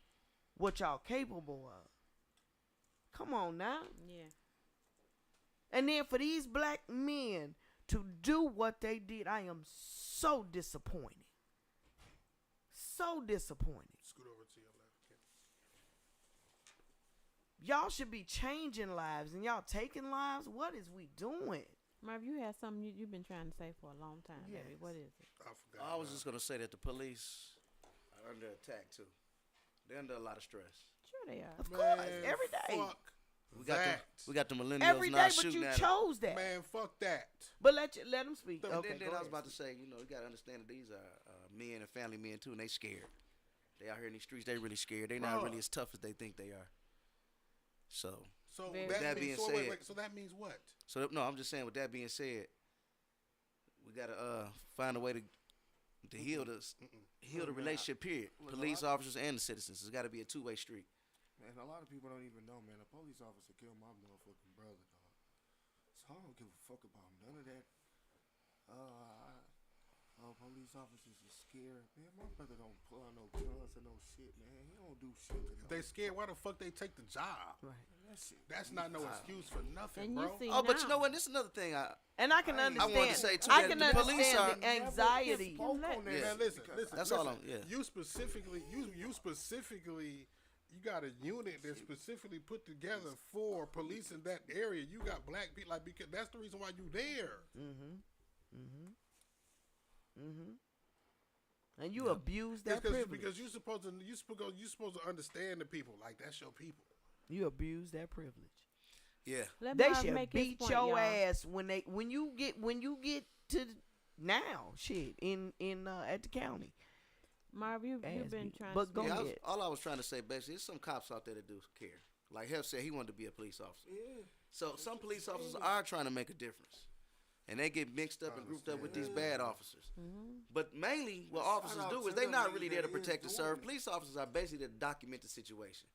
what y'all capable of. Come on now. Yeah. And then for these black men to do what they did, I am so disappointed. So disappointed. Scoot over to your left, Kim. Y'all should be changing lives and y'all taking lives. What is we doing? Marv, you had something you've been trying to say for a long time, Yes. baby. What is it? I forgot. I was just gonna say that the police are under attack too. They're under a lot of stress. Sure they are. Of course, every day. Fuck We got the millennials Every not day, but shooting you at chose that. Man, fuck that. But let them speak. them. Okay, then go I was ahead. about to say, you gotta understand that these are men and family men too, and they scared. They out here in these streets, they really scared. They not Bruh. really as tough as they think they are. So Very that true. means, That being said- so that means what? no, I'm just saying. With that being said, we gotta find a way to heal the relationship. Period. Look, a Police lot- officers and the citizens. It's got to be a two-way street. Man, a lot of people don't even know, man. A police officer killed my motherfucking brother, dog. So I don't give a fuck about none of that. Oh, police officers are scared. Man, my brother don't pull out no guns or no shit, man. He don't do shit. If they scared, why the fuck they take the job? Right. That's not no excuse for nothing, And bro. you see Oh, but you now, know what? This is another thing. And I can understand. wanted to say, too, I that can the police understand the are- anxiety. Yeah. Man, listen. That's listen. all I'm- yeah. You specifically, you got a unit that's specifically put together for police in that area. You got black people, like, because that's the reason why you there. And you abuse that privilege. Because you supposed to understand the people. Like, that's your people. You abuse that privilege. Yeah. let They Marv should make his beat point, your y'all. ass when you get to now shit in at the county. Marv, you've Ass been beat. trying But to go speak. ahead. All I was trying to say, basically, there's some cops out there that do care. Like Hef said, he wanted to be a police officer. Yeah. So some police officers are trying to make a difference. And they get mixed up and grouped up with these bad officers. But mainly what officers out do to is they're them not niggas really there to that is protect and doing serve. it. Police officers are basically there to document the situation.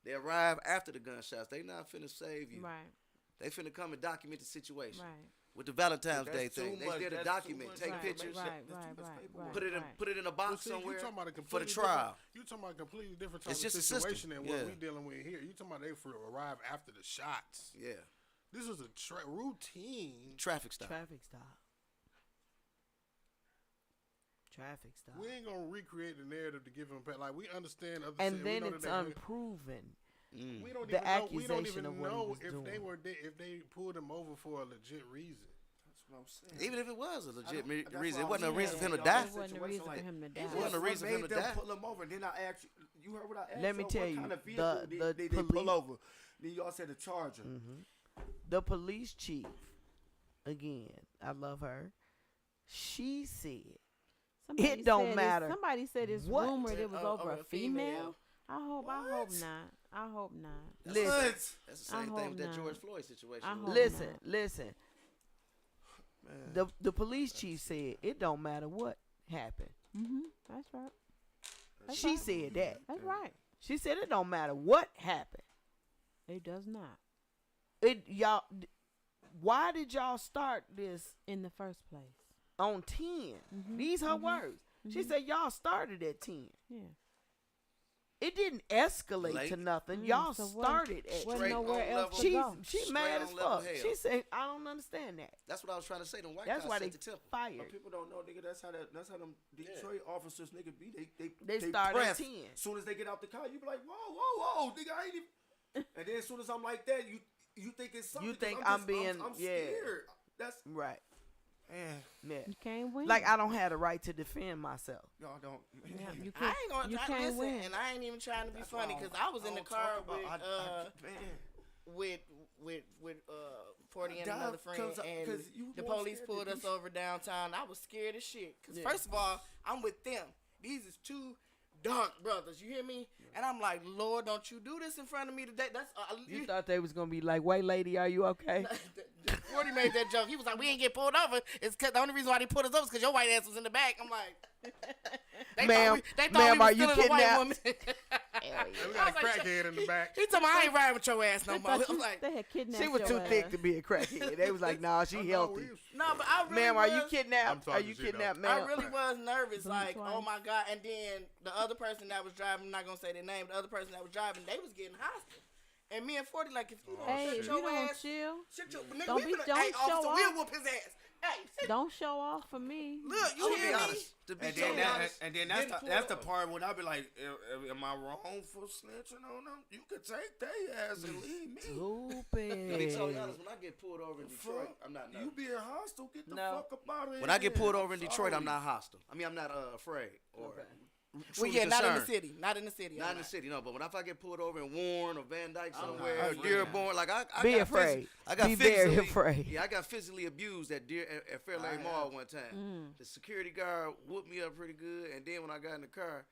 They arrive after the gunshots. They not finna save you. Right, They finna come and document the situation. right. With the Valentine's That's Day too thing. They much. there to That's document, too take much. pictures, Right, That's too right, much right, paperwork. right. put it in right. put it in a Well, box see, you somewhere talking about a for the completely trial. You talking about a completely different type It's of just a system. situation than what Yeah. we dealing with here. You talking about they arrive after the shots. Yeah. This is a routine. Traffic stop. Traffic stop. Traffic stop. We ain't gonna recreate the narrative to give them like we understand other And shit. then we know it's that unproven. we don't the even know. We don't accusation even of what he know was if they doing. were if they pulled him over for a legit reason. That's what I'm saying. Even if it was a legit that's reason, it what wasn't a I'm reason for him to saying. die. It wasn't a reason for him to die. It wasn't a reason for him to Made them die. pull him over. Then I asked you heard what I asked? Let me y'all? tell What you, kind of vehicle the they pull police- over? Then y'all said the Charger. The police chief, again, I love her. She said, Somebody It don't said matter Somebody said it's what- rumored it was over a female. I hope What? not. I hope not. listen, That's the I same thing hope with that not. George Floyd situation. I hope listen. The police chief said it don't matter what happened. That's right. That's She right. said that. That's right. She said it don't matter what happened. It does not. Why did y'all start this In the first place. on 10? These her words. She said y'all started at 10. Yeah. It didn't escalate Late. to nothing. Y'all so started at Wasn't Straight nowhere on else level. to She go. she Straight mad on as level fuck. hell. She said I don't understand that. That's what I was trying to say. Them white That's guys why set they the tempo. fired. But people don't know, nigga. That's how them Detroit officers, nigga, be. They start at press. 10. As soon as they get out the car, you be like, whoa, nigga, I ain't even. And then as soon as I'm like that, you think it's something. You 'cause think I'm I'm being- I'm yeah. scared. That's Right. man. Yeah. You can't win. Like I don't have the right to defend myself. Y'all don't. Yeah, you I can't. ain't gonna You try, can't listen, win. and I ain't even trying to be That's funny why because I was in the don't car talk about- with 40 and Dive, another friend, 'cause and you the more police scared pulled than us me. over downtown. I was scared as shit. Cause Yeah. first of all, I'm with them. These is two dark brothers. You hear me? And I'm like, Lord, don't you do this in front of me today. That's You thought they was gonna be like, "Wait, lady, are you okay?" 40 made that joke. He was like, we ain't get pulled over. It's cause the only reason why they pulled us over is because your white ass was in the back. I'm like, Ma'am, they thought ma'am, we are was you stealing a white kidnapped? woman. We got a crackhead in the back. He told me I ain't riding with your ass no They more. thought I'm you- like, they had kidnapped She was your too thick ass. to be a crackhead. They was like, "Nah, she Oh, no, healthy." we- no, but I really Ma'am, are you was- I'm kidnapped? Are talking you shit, kidnapped, though. I ma'am? really was nervous, Blink like, twice. oh my God. And then the other person that was driving, I'm not gonna say their name, the other person that was driving, they was getting hostile. And me and 40, like, if you don't Hey, shut if your you don't ass, chill, shut your nigga, Don't we be- finna- don't hey, show officer, off. we'll whoop his ass. Hey, sit, don't show off for me. look, you I'm gonna hear be me? honest. To be And totally then, honest, that's Getting the, pulled that's the over. part when I be like, am I wrong for snitching on them? You could take their ass and leave me. to be totally Stupid. honest, when I get pulled over in Detroit, Fuck. I'm not You nervous. being hostile, get the No. fuck up out of here. When I get pulled over in Detroit, I'm sorry. not hostile. I mean, I'm not afraid or Well, truly yeah, not in the concerned. city. Not in the city. Not I'm in the city, no. But when if I get pulled over in Warren or Van Dyke somewhere, not or afraid. Dearborn, like I Be got afraid. I got Be very physically- afraid. Yeah, I got physically abused at Fairlane Mall one time. The security guard whooped me up pretty good, and then when I got in the car,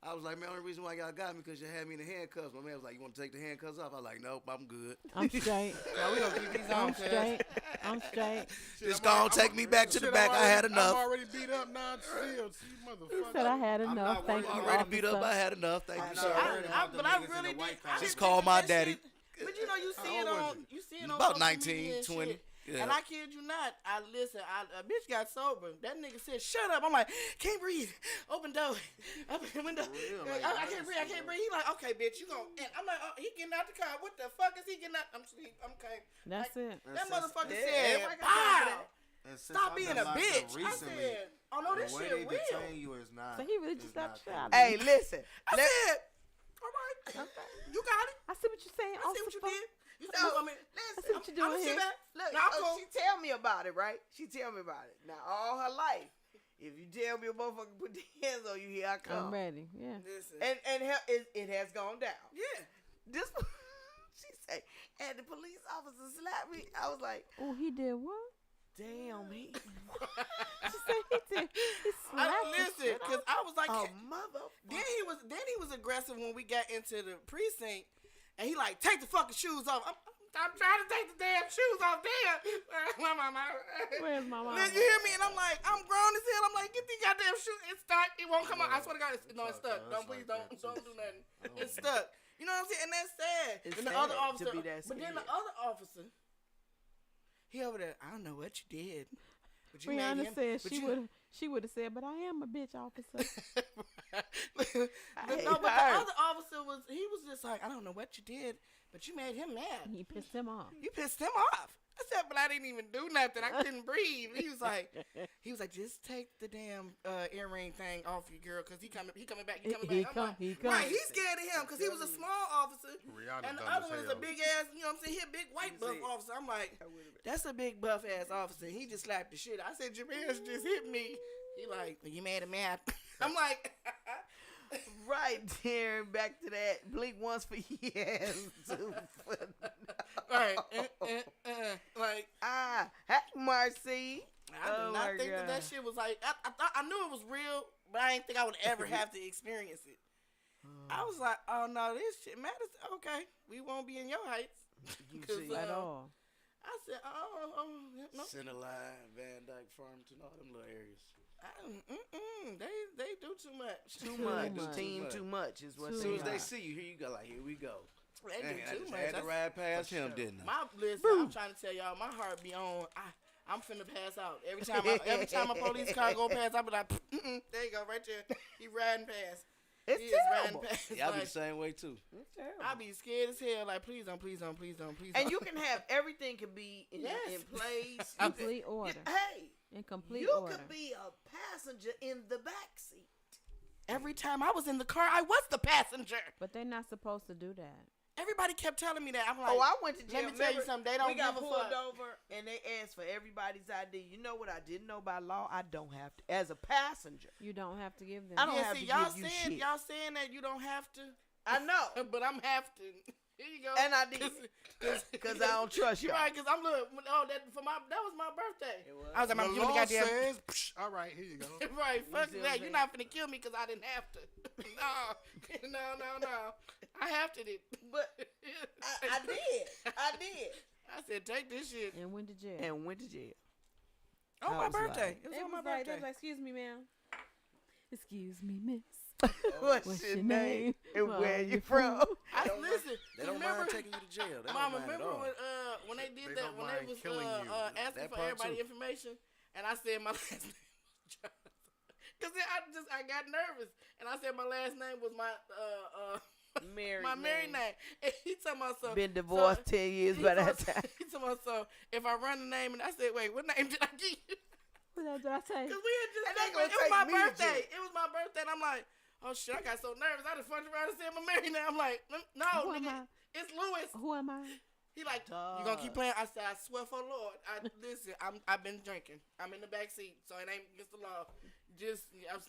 I was like, man, only reason why y'all got me because you had me in the handcuffs. My man was like, you want to take the handcuffs off? I was like, nope, I'm good. I'm straight. we gonna keep these I'm on, cuz. straight. I'm straight. Just gonna take me back to the Shit, back. I had I'm enough. already beat up, non-sealed. You He motherfucker. said I had enough. not Thank worried you, Already beat up. I officer. had enough. Thank you, I'm sir. not worried about But the I niggas in really the white did. collar. Just didn't call think my that daddy. shit. But you know, you see it old was on, he? you see it on About social media 19, and 20. shit. Yeah. And I kid you not, a bitch got sober. That nigga said, "Shut up." I'm like, "Can't breathe. Open door. Open the window. real, I like, can't breathe. I honestly, can't breathe." He like, "Okay, bitch, you gon'." And I'm like, "Oh, he getting out the car. What the fuck is he getting out?" I'm sleep. I'm okay. That's it. That motherfucker Yeah, said, everybody got time for "Wow, that. And since stop I've being been a locked up bitch." I recently, said, "Oh no, this the way shit they real." detain you is not. So he really is just got not shot. cool. Hey, listen. I said, "All right, you got it. I see what you're saying. I see what you did. You No, said, I mean, I see what you're doing here. Look, Nah, I'm so cool. she tell me about it, right? She tell me about it. Now, all her life, if you tell me a motherfucker put their hands on you, here I come. I'm ready. Yeah. Listen, And it has gone down. yeah. This, she say, and the police officer slapped me. I was like, Oh, he did what? damn, he She said he did. He slapped the Listen, shit because out. I was like, a mother. then he was aggressive when we got into the precinct, and he like, "Take the fucking shoes off." I'm trying to take the damn shoes off. Damn. Where's my mama? You hear me? And I'm like, I'm grown as hell. I'm like, get these goddamn shoes. It's stuck. It won't come out. I swear to God, it's stuck. Don't please don't do nothing. It's stuck. You know what I'm saying? And that's sad. It's And the sad other to officer, be that but then the scared. other officer, he over there. I don't know what you did. But you Brianna made him, said but she would have said, but I am a bitch officer. but the other officer he was just like, I don't know what you did, but you made him mad. He pissed him off. You pissed him off. I said, but I didn't even do nothing. I couldn't breathe. He was like, just take the damn earring thing off you, girl, because he coming back. I'm like, He right, he's scared of him because he was a small officer, Rihanna and the dumb other as one is hell. a big ass. You know what I'm saying? He a big white buff officer. I'm like, that's a big buff ass officer. He just slapped the shit. I said, Jameer just hit me. He like, you made him mad. I'm like. Right there, back to that. Blink once for yes. Right. Like, Hey, Marcy. I did Oh not my think that God. shit was like, I knew it was real, but I didn't think I would ever have to experience it. I was like, oh no, this shit matters. Okay, we won't be in your heights. You 'Cause, see. At all. I said, no. Centerline, Van Dyke, Farmington, all them little areas. They do too much. Too much. much. Team too much is what Too As they soon as they are. see you, here you go. Like, here we go. They Dang, do I too just much. had to That's- ride past him, didn't I? Listen, I'm trying to tell y'all, my heart be on. I'm finna pass out every time a police car go past. I be like, there you go, right there. He riding past. It's He is riding terrible. past. Yeah, I be Like, the same way too. It's terrible. I be scared as hell. Like, please don't. And you can have everything can be in Yes. place. Complete order. Hey, In complete you order. could be a passenger in the back seat. Every time I was in the car, I was the passenger. But they're not supposed to do that. Everybody kept telling me that. I'm like, Oh, I went to jail. let me tell you Remember, something. They don't we got give a pulled fuck. over and they asked for everybody's ID. You know what I didn't know by law? I don't have to. As a passenger, You don't have to give them. I don't Yeah, have see, to y'all give you saying shit. y'all saying that you don't have to, I know. but I'm have to. Here you go. And I did. Because I don't trust You're y'all. right, because I'm look. Oh, that was my birthday. It was. I was like, The I'm giving the law goddamn. says, all right, here you go. Right, fuck see what I'm that. saying? You're not finna kill me because I didn't have to. No. I have to. But I did. I said, take this shit. And went to jail. And went to jail. On I my was like- birthday. It was They on my was like, birthday. they was like, excuse me, ma'am. Excuse me, miss. What's, What's your your name? name? And where you from? I listen. They don't remember, mind taking you to jail. They Mom, don't mind at remember all. when they did They that don't when they mind was killing you. asking That for part everybody too. information, and I said my last name was Jonathan, because I got nervous, and I said my last name was my married name, and he told me so. Been divorced 10 years by that time. He told me so. If I run the name, and I said, wait, what name did I give you? What did I say? Because we had just And they it gonna was take my me to birthday. jail. It was my birthday, and I'm like, oh shit, I got so nervous. I just fucked around and said my married name. I'm like, no, Who am nigga, I? it's Louis. Who am I? He like, you gonna keep playing? I said, I swear for the Lord. Listen, I've been drinking. I'm in the back seat, so it ain't against the law. Just,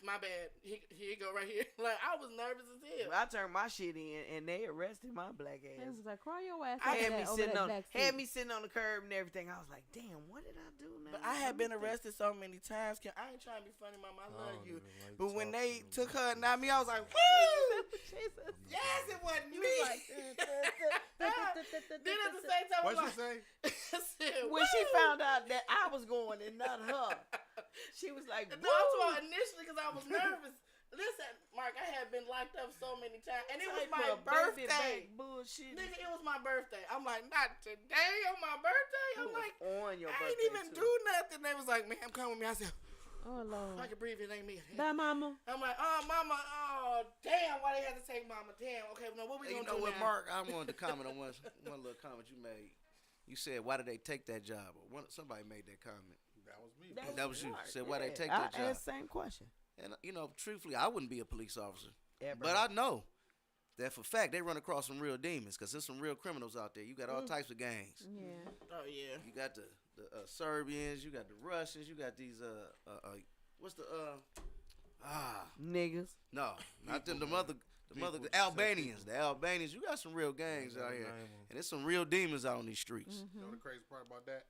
my bad. Here you go, right here. Like, I was nervous as hell. I turned my shit in and they arrested my black They ass. was like, cry your ass I over had that, me over sitting that on back seat. had me sitting on the curb and everything. I was like, damn, what did I do now? But I had Let been me think. arrested so many times. I ain't trying to be funny, Mama. I love don't you. even like But when talking they to took them. her and not me, I was like, woo! Jesus. Yes, it wasn't You me. was like, Then at the same time, What'd I'm you like, say? I said, When she woo! found out that I was going and not her, she was like, No, I'm woo. talking initially because I was nervous. Listen, Mark, I had been been locked up so many times, and it was Type my of baby birthday. back bullshit. Nigga, it was my birthday. I'm like, not today on my birthday. It I'm was like, on your I birthday ain't even too. do nothing. They was like, ma'am, come with me. I said, Oh Lord. I can breathe. It ain't me. Bye, mama. I'm like, oh, mama. Oh, damn. Why they had to say mama? Damn. Okay, now what we Hey, gonna you know do what, now? Mark? I wanted to comment on one little comment you made. You said, why did they take that job? Or somebody made that comment. That was me. That was you. smart, Said, why they take I that job? asked the same question. And, you know, truthfully, I wouldn't be a police officer. Yeah, But I know that for a fact they run across some real demons because there's some real criminals out there. You got all types of gangs. Yeah. Oh, yeah. You got the Serbians. You got the Russians. You got these, what's the, niggas. no, not them, the Albanians. The Albanians. You got some real gangs out here. And there's some real demons out on these streets. You know the crazy part about that?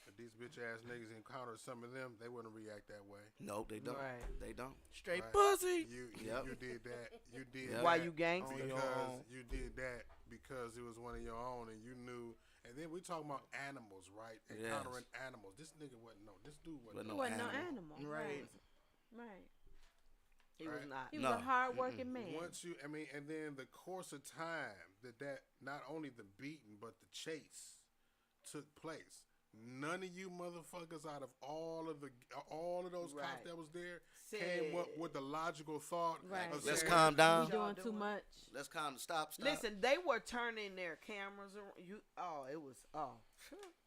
If these bitch ass niggas encountered some of them, they wouldn't react that way. No, they don't. Right. They don't. Straight Right. pussy. You Yep. did that. You did Yep. that. Why you gangster? Because you did that because it was one of your own and you knew. And then we talking about animals, right? Yes. Encountering animals. This nigga wasn't no. This dude wasn't Wasn't no. no Wasn't no animal. animal. Right. Right. He was Right. not. He was No. a hard-working man. Once you, I mean, and then the course of time that not only the beating but the chase took place. None of you motherfuckers out of all of those Right. cops that was there came up with the logical thought. Right. Of Let's saying, calm down. You doing too much. Let's calm. Stop. Listen, they were turning their cameras around. It was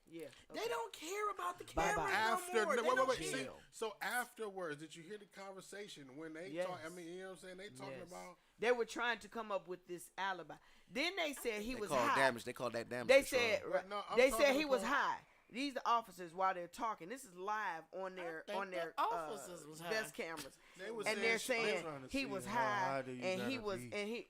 yeah. They don't care about the Bye-bye. cameras After, no more. no, They wait, don't wait, care. see, so afterwards, did you hear the conversation when they Yes. talk? I mean, you know what I'm saying? They talking Yes. about. They were trying to come up with this alibi. Then they said he They was call high. damage. They call that damage. They control. said But no, I'm they talking said he was about- high. These are officers while they're talking. This is live on their think the officers was high. desk cameras, They was and they're saying trying to he see was how high, high do you and he gotta was, be. and he,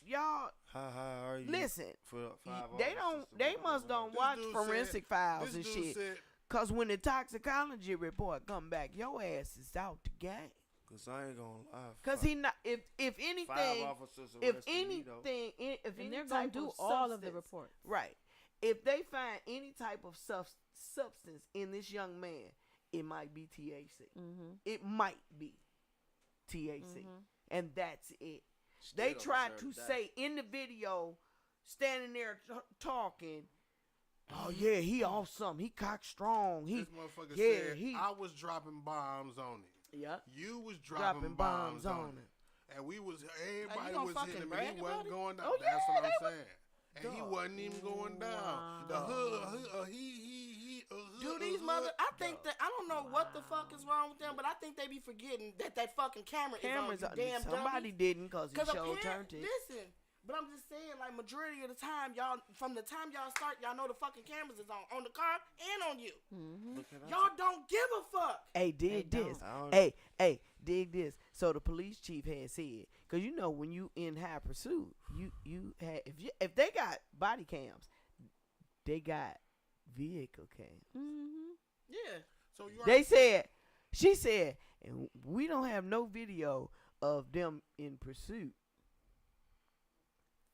y'all How high are you? listen. For five They officers to they walk must around? don't This watch dude forensic said- files this and dude shit. said- Cause when the toxicology report come back, your ass is out the game. Cause I ain't gonna lie. Cause he not if anything, five officers if arrested me, though. anything, if And any they're gonna type do of all of the substance- reports. Right. If they find any type of substance in this young man, it might be THC. Mm-hmm. It might be THC. Mhm. And that's it. Still They don't tried to deserve that. say in the video, standing there talking, oh yeah, he awesome. He cock strong. He This motherfucker yeah, said, he- I was dropping bombs on him. yeah, You was dropping bombs on him. him. And we was, you everybody gonna was fucking hitting him, brag and he about wasn't it? going down. Oh, That's yeah, what they I'm saying. And he wasn't even going down. The hood, Dude, these mother, I think that, I don't know what the fuck is wrong with them, but I think they be forgetting that fucking camera Cameras is on. are, You damn somebody dummy. didn't because he Cause showed turned it. listen, but I'm just saying, like, majority of the time, y'all, from the time y'all start, y'all know the fucking cameras is on the car and on you. But can I Y'all don't give a fuck. Hey, dig this. I don't- Hey, dig this. So the police chief had said, because you know when you in high pursuit, you had if they got body cams, they got vehicle cams. Mm-hmm. Yeah. So you They said, she said, and we don't have no video of them in pursuit.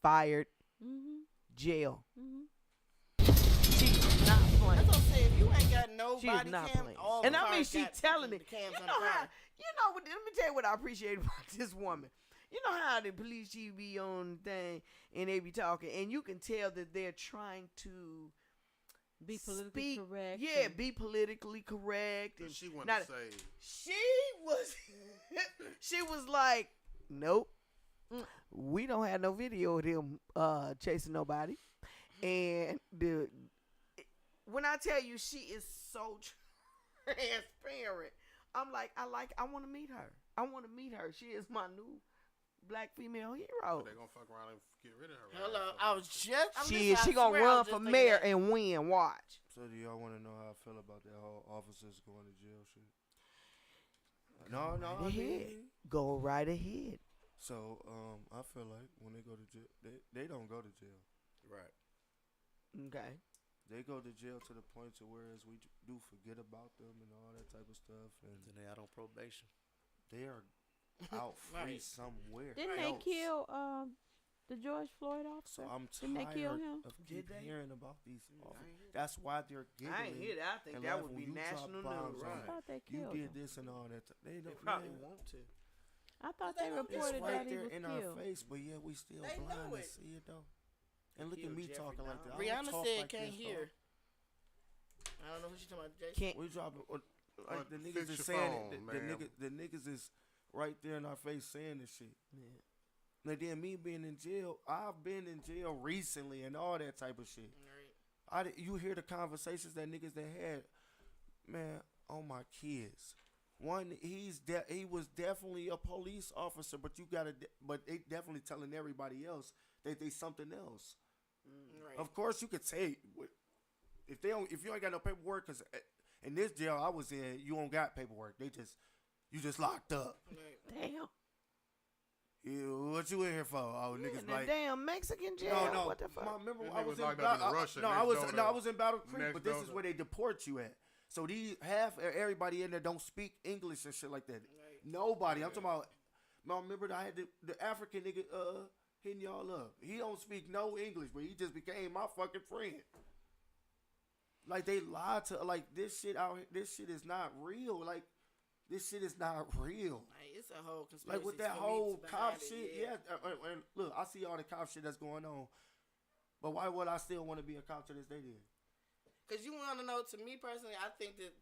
Fired, Mm-hmm. jail. Mm-hmm. She's not playing. That's what I'm saying. If you ain't got no She is body not cam, playing. all And the I mean, cars she got telling the it. cams You on know the how? car. You know what? Let me tell you what I appreciate about this woman. You know how the police chief be on the thing and they be talking, and you can tell that they're trying to Be politically speak. correct. Yeah, and- be politically correct. And she wanted not- to say, she was, she was like, nope, we don't have no video of them chasing nobody. And when I tell you she is so transparent, I'm like, I want to meet her. I want to meet her. She is my new black female hero. they're going to fuck around and get rid of her. Hello, I was just. She gonna run for mayor and win. Watch. So do y'all want to know how I feel about that whole officers going to jail shit? No, Right I ahead. mean, Go right ahead. so I feel like when they go to jail, they don't go to jail. Right. Okay. They go to jail to the point to whereas we do forget about them and all that type of stuff, and Then they out on probation. they are out free Right. somewhere. Didn't they else. kill the George Floyd officer? So I'm Didn't they kill tired him? of Did keep they? hearing about these officers. That's why they're giggling. I ain't hear that. I think and that laughing would when be you drop national bombs news. on I them. thought they You killed did him. this and all that. They They don't. probably man, want to. I thought They they know this. It's reported right that he there was in our killed. face, but yeah, we still They blind know to it. see it though. And look at Killed me Jeffrey talking like that. Dahmer. I don't Rihanna talk said like can't this, hear. I don't know who she's talking about, Jason. Can't. We dropping like But the niggas fix is your saying phone, it. man. The niggas is right there in our face saying this shit. Yeah. And then me being in jail, I've been in jail recently and all that type of shit. Right. You hear the conversations that niggas that had, man, on my kids. One, he was definitely a police officer, but but they definitely telling everybody else that they something else. Right. Of course, you could say if you ain't got no paperwork, because in this jail I was in, you don't got paperwork. You just locked up. Right. Damn. What you in here for? Oh, Yeah, niggas the like. damn Mexican jail. No. What the fuck? Remember, That I nigga was was in locked up in Battle. Russia, No, next door to- I was in Battle Creek, next but this door is to- where they deport you at. So everybody in there don't speak English and shit like that. Right. Nobody. I'm talking about. No, remember I had the African nigga hitting y'all up. He don't speak no English, but he just became my fucking friend. Like they lied to this shit out here. This shit is not real. Like this shit is not real. Like, it's a whole conspiracy. Like with that for me whole behind cop it, shit, yeah. And look, I see all the cop shit that's going on, but why would I still want to be a cop to this day? Then Because you want to know, to me personally, I think that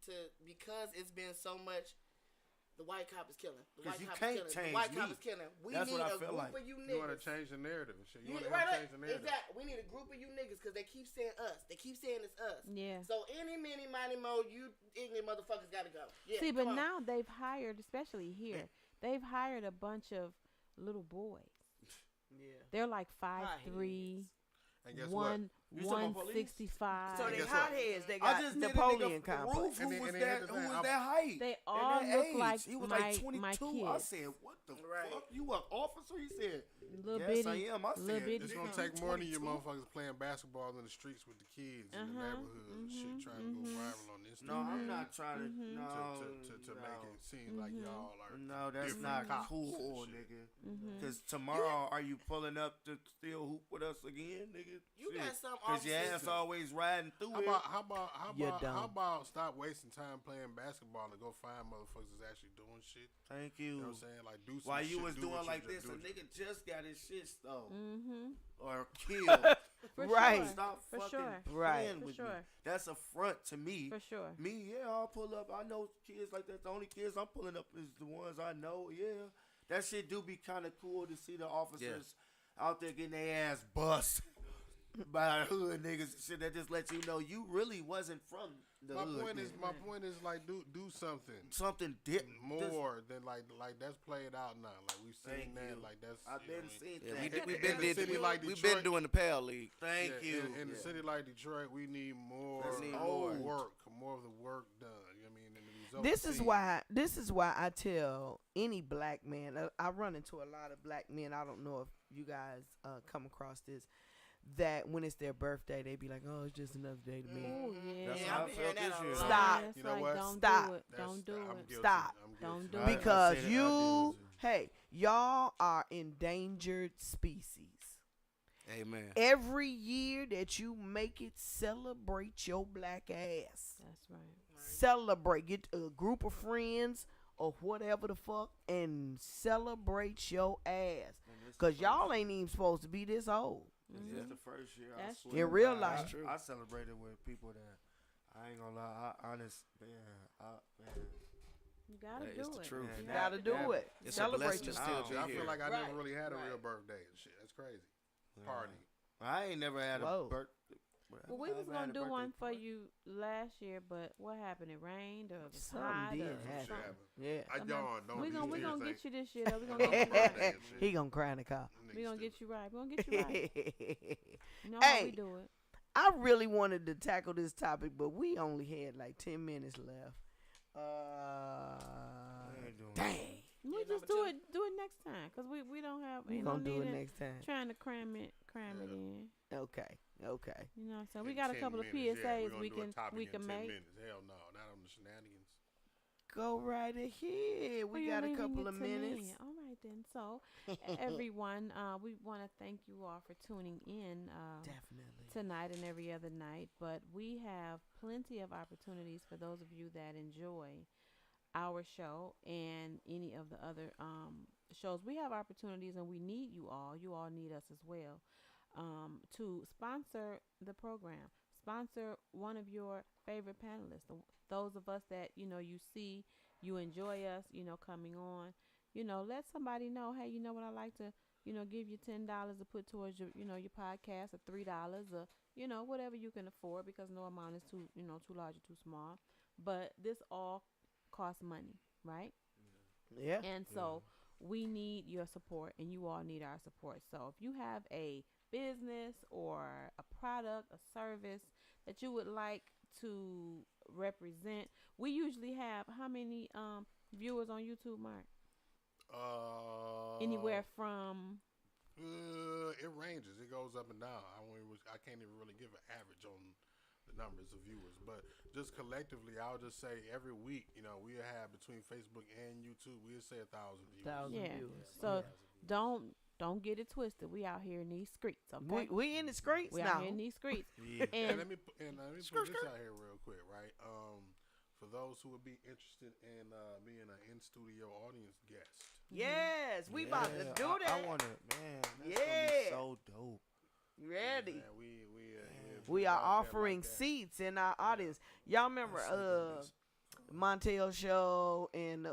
because it's been so much, the white cop is killing. The 'Cause white you cop can't is killing. change The white me. cop is killing. We That's need what I a feel group like. of you You want to niggas. change the narrative and shit. You want to Right, change the narrative. exactly. We need a group of you niggas because they keep saying us. They keep saying it's us. Yeah. So any, many, money, mo, you ignorant motherfuckers got to go. Yeah, See, but come on. now they've hired, especially here, they've hired a bunch of little boys. Yeah. They're like Hotheads. 5'3", And guess what? You talking about police? 165. So they guess what? hotheads. They I got just Napoleon did a nigga complex. Roof, And who then- was and then that? here's the Who thing, was that height? They and all that look age. like He was my- like my 22. I kids. said, "What the Right. fuck? You an officer?" He said, Little "Yes, bitty, I am." I little said, bitty It's "Nigga, gonna you take more than you 22?" motherfuckers playing basketball in the streets with the kids in the Uh-huh, neighborhood and shit, trying to go viral on Instagram. No, I'm not trying to. No, to no. make it seem like y'all are. No, that's different not cops cool, and shit. nigga. Because tomorrow, are you pulling up to still hoop with us again, nigga? You got some Because your officers. ass always riding through How it. You're about dumb. how about stop wasting time playing basketball and go find motherfuckers that's actually doing shit? Thank You you. know what I'm saying? Like do some While shit. you was do doing what like you this, a do. nigga just got his shit stolen Mm-hmm. or killed. For Right. sure. Stop For fucking sure. Right. playing For with me. sure. That's a front to me. For sure. Me, yeah, I'll pull up. I know kids like that. The only kids I'm pulling up is the ones I know. Yeah, that shit do be kind of cool to see the officers out there getting their ass bust by hood niggas and shit. That just lets you know you really wasn't from the My hood. point is like do something something different. more than like that's played out now. Like we've seen Thank that. you. Like that's I've you know been what I mean? seeing Yeah, that. we've In a city like we've been Detroit- doing the Pal League. Thank Yeah, you. In a city like Detroit, we need more We need more. work, more of the work done. You know what I mean? And the results This is seen. why I tell any black man. I run into a lot of black men. I don't know if you guys come across this. That when it's their birthday, they be like, "Oh, it's just another day to me." Oh, yeah. That's Yeah, how I've I been felt hearing that this a year. lot. Stop. It's You know like, what? don't Stop. do it. Don't do I'm it. guilty. Stop. I'm Don't guilty. do I it. ain't gonna Because say that I you, did. hey, y'all are endangered species. Amen. Every year that you make it, celebrate your black ass. That's right. Celebrate. Get a group of friends or whatever the fuck and celebrate your ass. And this Because the y'all first- ain't even supposed to be this old. This is the first year I That's swear. true. In real I- life. I celebrated with people that I ain't gonna lie. Man. You gotta Hey, do it's the it. truth. Yeah, You that- gotta do that- it. It's a Celebrate blessing to yourself. still be I here. feel like I Right. never really had a real Right. birthday and shit. That's crazy. Yeah. Party. I ain't never had Whoa. a birthday. Well, we was gonna do one for you last year, but what happened? It rained or it was Something hot did or happen. something. Yeah. I yawned. Don't We these gonna tears get ain't- you this year. Though. We gonna get you Birthday right. and shit. He gonna cry in the car. We gonna Niggas get you right. We gonna get you right. You know Hey. how we do it. I really wanted to tackle this topic, but we only had like 10 minutes left. ain't doing Dang. We Yeah, just number do it next time, cause we don't have. We ain't no gonna do need it in next time. Trying to cram it in. Okay. You know, so we In got a 10 couple of minutes, yeah, PSAs gonna we do a can topic in 10 make. minutes. Hell no, not on the shenanigans. Go right ahead. Oh, We you're got a leaving couple it of to me. minutes. All right then. So, everyone, we want to thank you all for tuning in Definitely. tonight and every other night. But we have plenty of opportunities for those of you that enjoy our show and any of the other shows, we have opportunities, and we need you all. You all need us as well, to sponsor the program. Sponsor one of your favorite panelists. Those of us that you see, you enjoy us. Coming on. Let somebody know. Hey, you know what? I like to give you $10 to put towards your podcast, or $3, or whatever you can afford, because no amount is too large or too small. But this all costs money, right? Yeah. And so we need your support, and you all need our support. So if you have a business or a product, a service that you would like to represent, we usually have how many viewers on YouTube, Mark? Anywhere from it ranges. It goes up and down. I can't even really give an average on the numbers of viewers, but just collectively, I'll just say every week, we'll have between Facebook and YouTube, we'll say 1,000 viewers. Viewers. So don't get it twisted. We out here in these streets, okay? We in the streets We now. out here in these streets. And And let me put this out here real quick, right? For those who would be interested in being an in-studio audience guest. Yes, we about to do that. I want to, man. That's gonna be so dope. Ready. Man, We are about that offering like that. seats in our audience. Y'all remember Montel show and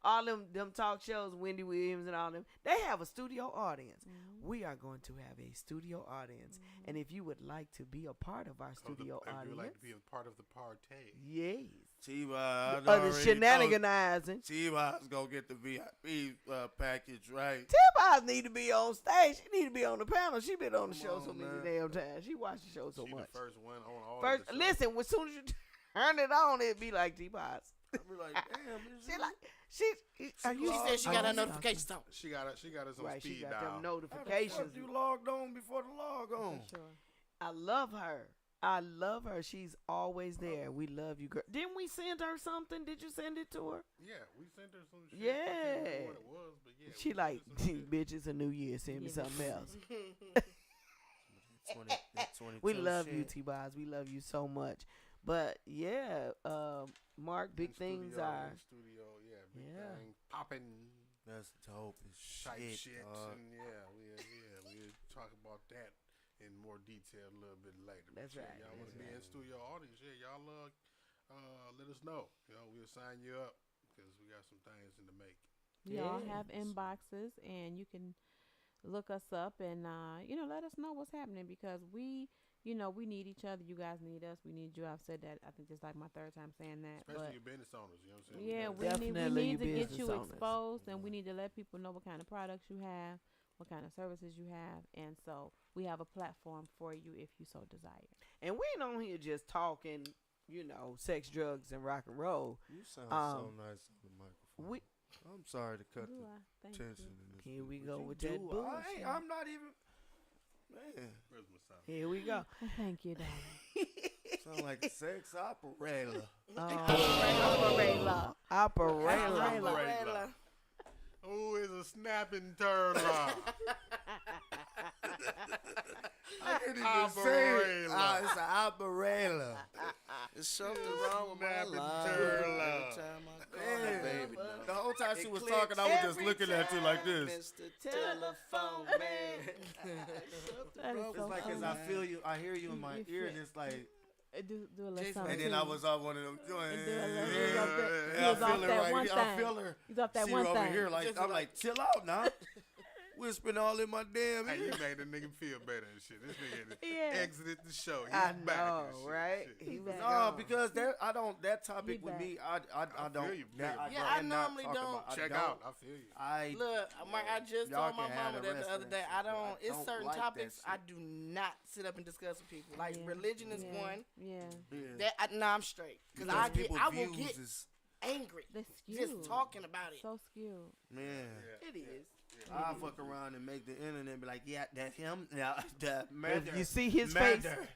all them talk shows, Wendy Williams and all them. They have a studio audience. We are going to have a studio audience, and if you would like to be a part of our studio If you audience, would like to be a part of the party. yes, T-Boz, the shenaniganizing. T-Boz gonna get the VIP package, right? Tip need to be on stage. She need to be on the panel. She been on the Come show on, so many man. damn times. She watched the show so She much. the first one on all First, of the shows. listen. As soon as you turn it on, it be like T-Boz. I be like, damn, this She is- like she. Are you She said she got her notifications on. She got us on Right, she speed got dial. them How the notifications. fuck you logged on before the log on? for sure. I love her. I love her. She's always there. We love you, girl. Didn't we send her something? Did you send it to her? Yeah, we sent her some shit. Yeah. I can't remember what it was, but yeah. She we like, sent her some shit. bitch, it's a new year. Send me Give it something else. 22 We love you, shit. T-Boz. We love you so much. But yeah, Mark, big In things studio, are. in studio, yeah, big Yeah. thing popping That's dope as type shit. shit, dog. and we'll talk about that in more detail a little bit later. But That's yeah, right, Y'all want that's to be in studio audience? Yeah, y'all let us know. We'll sign you up because we got some things in the make. We all Yes. have inboxes, and you can look us up and let us know what's happening, because we need each other. You guys need us. We need you. I've said that, I think, just like my third time saying that. Especially But your business owners, you know what I'm saying? yeah, gotta- we Definitely need to your get business you owners. exposed, and we need to let people know what kind of products you have, what kind of services you have, and so we have a platform for you if you so desire. And we ain't on here just talking, sex, drugs, and rock and roll. You sound so Um, nice on the microphone. We I'm sorry to cut Do the I? Thank tension you. in this. here we but go you with do. that bullshit. I'm not even. Man, Where's my sound? Here we go. Thank you, darling. sound like a sex operator. Operator. Operator. Who is a snapping turtle? I can't even say it. Operator. It's an operator. There's something wrong with my Snapping life. turtle. Every time I call Man. her, baby, no. The whole time she It was clicks talking, I was just every looking at you like this. Mr. Telephone Man. That is It's so like, 'cause funny. I feel you, I hear you in my You ear, feel- and it's like, Do a little Jason- something. and then to I you. was off one of them joints. And do a little- he was off that- he I was off feel her that right one here. I thing. feel her. He's off that See one her over thing. here, like, Just I'm like, chill out now. Whispering all in my damn Hey, ear. you made the nigga feel better and shit. This nigga Yeah. exited the show. He's I back know, and shit. right? Shit. He was No, gone. because that topic He with back. me, I don't. feel you, nigga. Yeah, I cannot normally talk don't- about- I Check don't. out. I feel you. I Look, Mark, I just Y'all told my can have mama the that rest the of other that day. shit, I but I don't. It's don't certain like that topics I shit. do not sit up and discuss with people. Like Yeah. religion is Yeah. one. Yeah. I'm straight because I will get angry That's skewed. just talking about it. So skewed. man. It is. I'll fuck around and make the internet be like, yeah, that's him. Yeah, that murder. If you see his face, murder.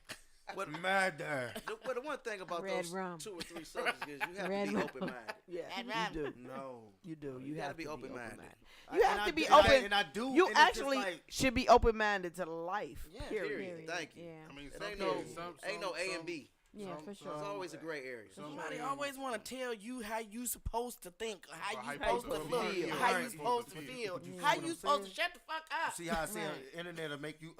What murder? But the one thing about Red those rum. 2 or 3 subjects is you have Red to be rum. open-minded. yeah, That you right. do. No. You do. You, You have gotta be to open-minded. You have to be open. And I do. You and it's just actually like, should be open minded to life. Yeah, period. Thank you. Yeah. I mean, It some ain't no, things- some- ain't no A some- and B. Yeah, for There's sure. always a gray area. Somebody always want to tell you how you supposed to think, or how you how you supposed to supposed to look, feel. how you Right. supposed to feel, You how see what you I'm supposed to saying? shut the fuck up. See how I say Right. the internet will make you.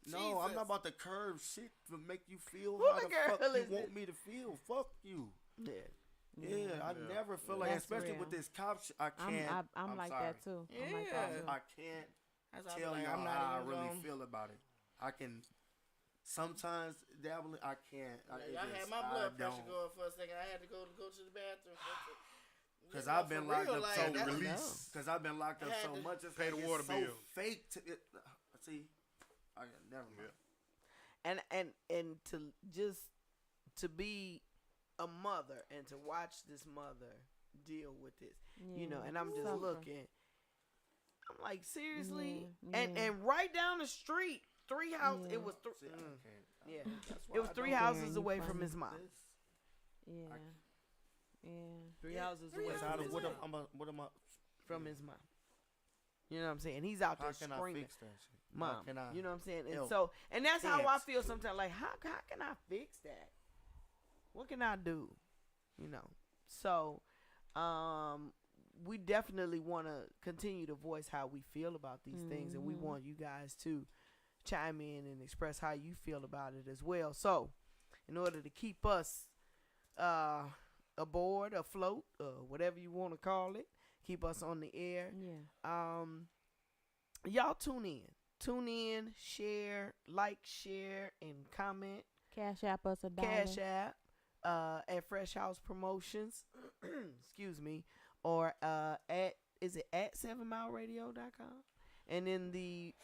No, I'm Jesus. not about to curve shit to make you feel Who how the the fuck girl you is want this? me to feel. Fuck you. Yeah. Yeah, I never feel like, That's especially real. with this cop shit, I can't. I'm like sorry. that too. I'm like that Yeah. too. I can't That's why I be tell like, y'all I'm not how I even really gonna- feel about it. I can sometimes dabble. I can't. Like, it I just- had my blood I pressure don't. going for a second. I had to go to the bathroom. Cause I've been locked up so that, release. Cause I've been locked up I had so to much. It's pay like the water it's so bill. fake. See, I never mind. And to just to be a mother and to watch this mother deal with this, you know, Yeah. and I'm just Suffer. looking. I'm like, seriously, Yeah, and yeah. and right down the street, 3 houses. Yeah. It was See, I can't. yeah, That's why it was I 3 don't houses Darren, you away from funny. his mom. this. Yeah. Yeah. 3 houses three away houses from his What mom. am I? From his mom. You know what I'm saying? He's out How there can I screaming, fix that shit? How "Mom!" can I You know what I'm saying? And help? so, and that's how I Dance. feel sometimes. Like, how can I fix that? What can I do? You know. So, we definitely want to continue to voice how we feel about these things, and we want you guys to chime in and express how you feel about it as well. So, in order to keep us aboard, afloat, whatever you want to call it, keep us on the air. Yeah. Y'all tune in, share, share, and comment. Cash app us $1. Cash app at Fresh House Promotions, excuse me, or is it at 7mileradio.com? And in the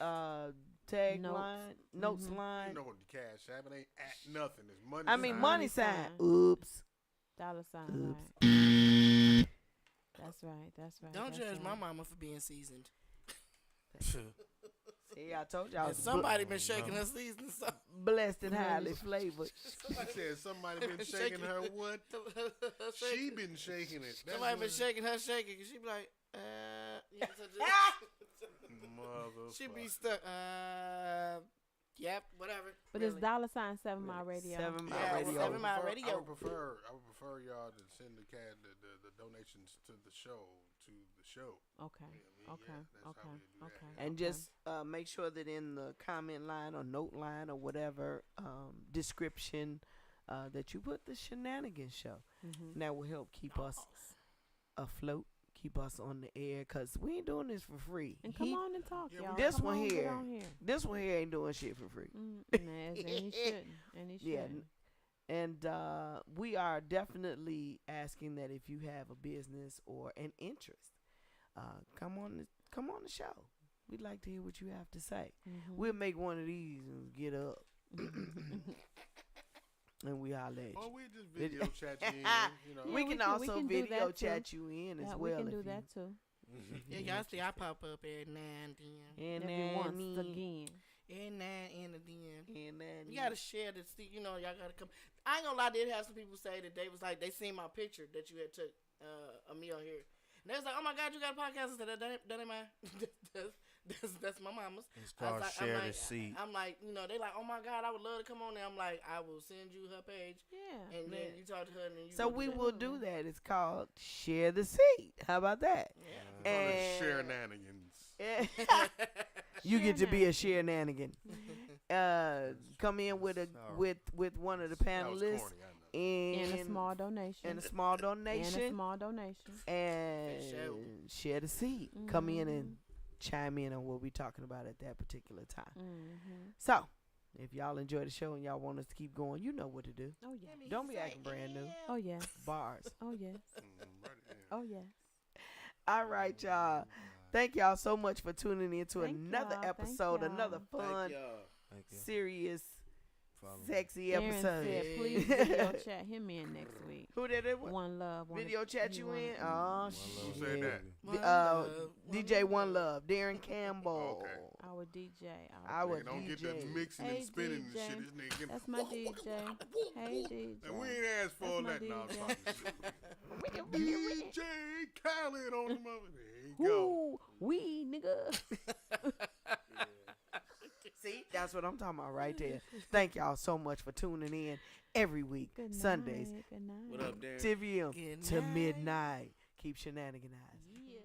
tagline, notes line, You know what the cash app? It ain't at nothing. It's money. I mean sign. money sign. sign. Oops. $. Oops. Right. That's right. That's right. Don't that's judge my right. mama for being seasoned. See, I told y'all. I was Somebody been shaking her season. So. blessed and highly flavored. She said somebody been shaking her what? She been shaking it. That's Somebody been what- shaking her shaking. Cause she be like, you know, so Motherfucker. she be stuck. Yep, whatever. But Really. it's $7 Mile Radio. 7 Mile Yeah, Radio. 7 Mile I Radio. would prefer y'all to send the donations to the show Okay. Yeah, Okay. that's how Okay. we do that. Okay. And just make sure that in the comment line or note line or whatever description that you put the Shenanigans Show. Mhm. And that will help keep us afloat, keep us on the air, because we ain't doing this for free. And come on and talk, Yeah, y'all. this Come one on, get here. on here. This one here ain't doing shit for free. And he shouldn't. And he Yeah, shouldn't. And we are definitely asking that if you have a business or an interest, come on the show. We'd like to hear what you have to say. Mhm. We'll make one of these and get up. And we holler at you. Or we just video chat you in, you know. Yeah, we we can can- we also can do video that too. chat you in as Yeah, well. we can if do you- that too. Yeah, y'all see I pop up every now and then. And Every once then again. Every now and then. And then You gotta share this. You know, y'all gotta come. I ain't gonna lie. Did have some people say that they was like they seen my picture that you had took a meal here. And they was like, "Oh my God, you got a podcast?" I said, "That ain't mine. that's my mama's." It's I was called like- Share I'm the like, Seat. I'm like, you know, they like, "Oh my God, I would love to come on there." I'm like, I will send you her page, Yeah. and then you talk to her, and then you. so go we do that. will do that. It's called Share the Seat. How about that? Yeah. And SheNanigans. you get to be a Shenanigan. Come in with a Sorry. with one of the That was panelists corny, I know. And a small donation. and a small And a donation small donation. and sure. share the seat. Come in and Mhm. chime in on what we're talking about at that particular time. Mhm. So, if y'all enjoy the show and y'all want us to keep going, you know what to do. Oh yeah. Don't be acting brand new. Oh yes. Bars. Oh yes. Right, yeah. Oh yes. All right, y'all. Thank y'all so much for tuning in to Thank another y'all. Thank episode, y'all. another fun, Thank you. serious, Follow me. sexy Darren episode. said, please video chat him in next week. Who did it? One love. Video chat you in? Oh, Who shit. said that? One Uh, love, DJ one One Love, Darren Campbell. Okay. Our DJ. Our Nigga, don't get DJ. that mixing Hey, and spinning and DJ. shit. This nigga get That's my DJ. Hey DJ. And we ain't asked for all That's that. my No, I'm DJ. talking shit. DJ Khaled on the mother. There you go. Woo, we nigga. See, That's what I'm talking about right there. Thank y'all so much for tuning in every week, Good Sundays, night. Good night. What up, Darren? 10 p.m. Good to night. midnight. Keep shenaniganizing. Yeah.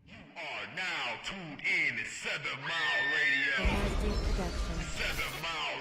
You are now tuned in to 7 Mile Radio. SheNanigans Production. 7 Mile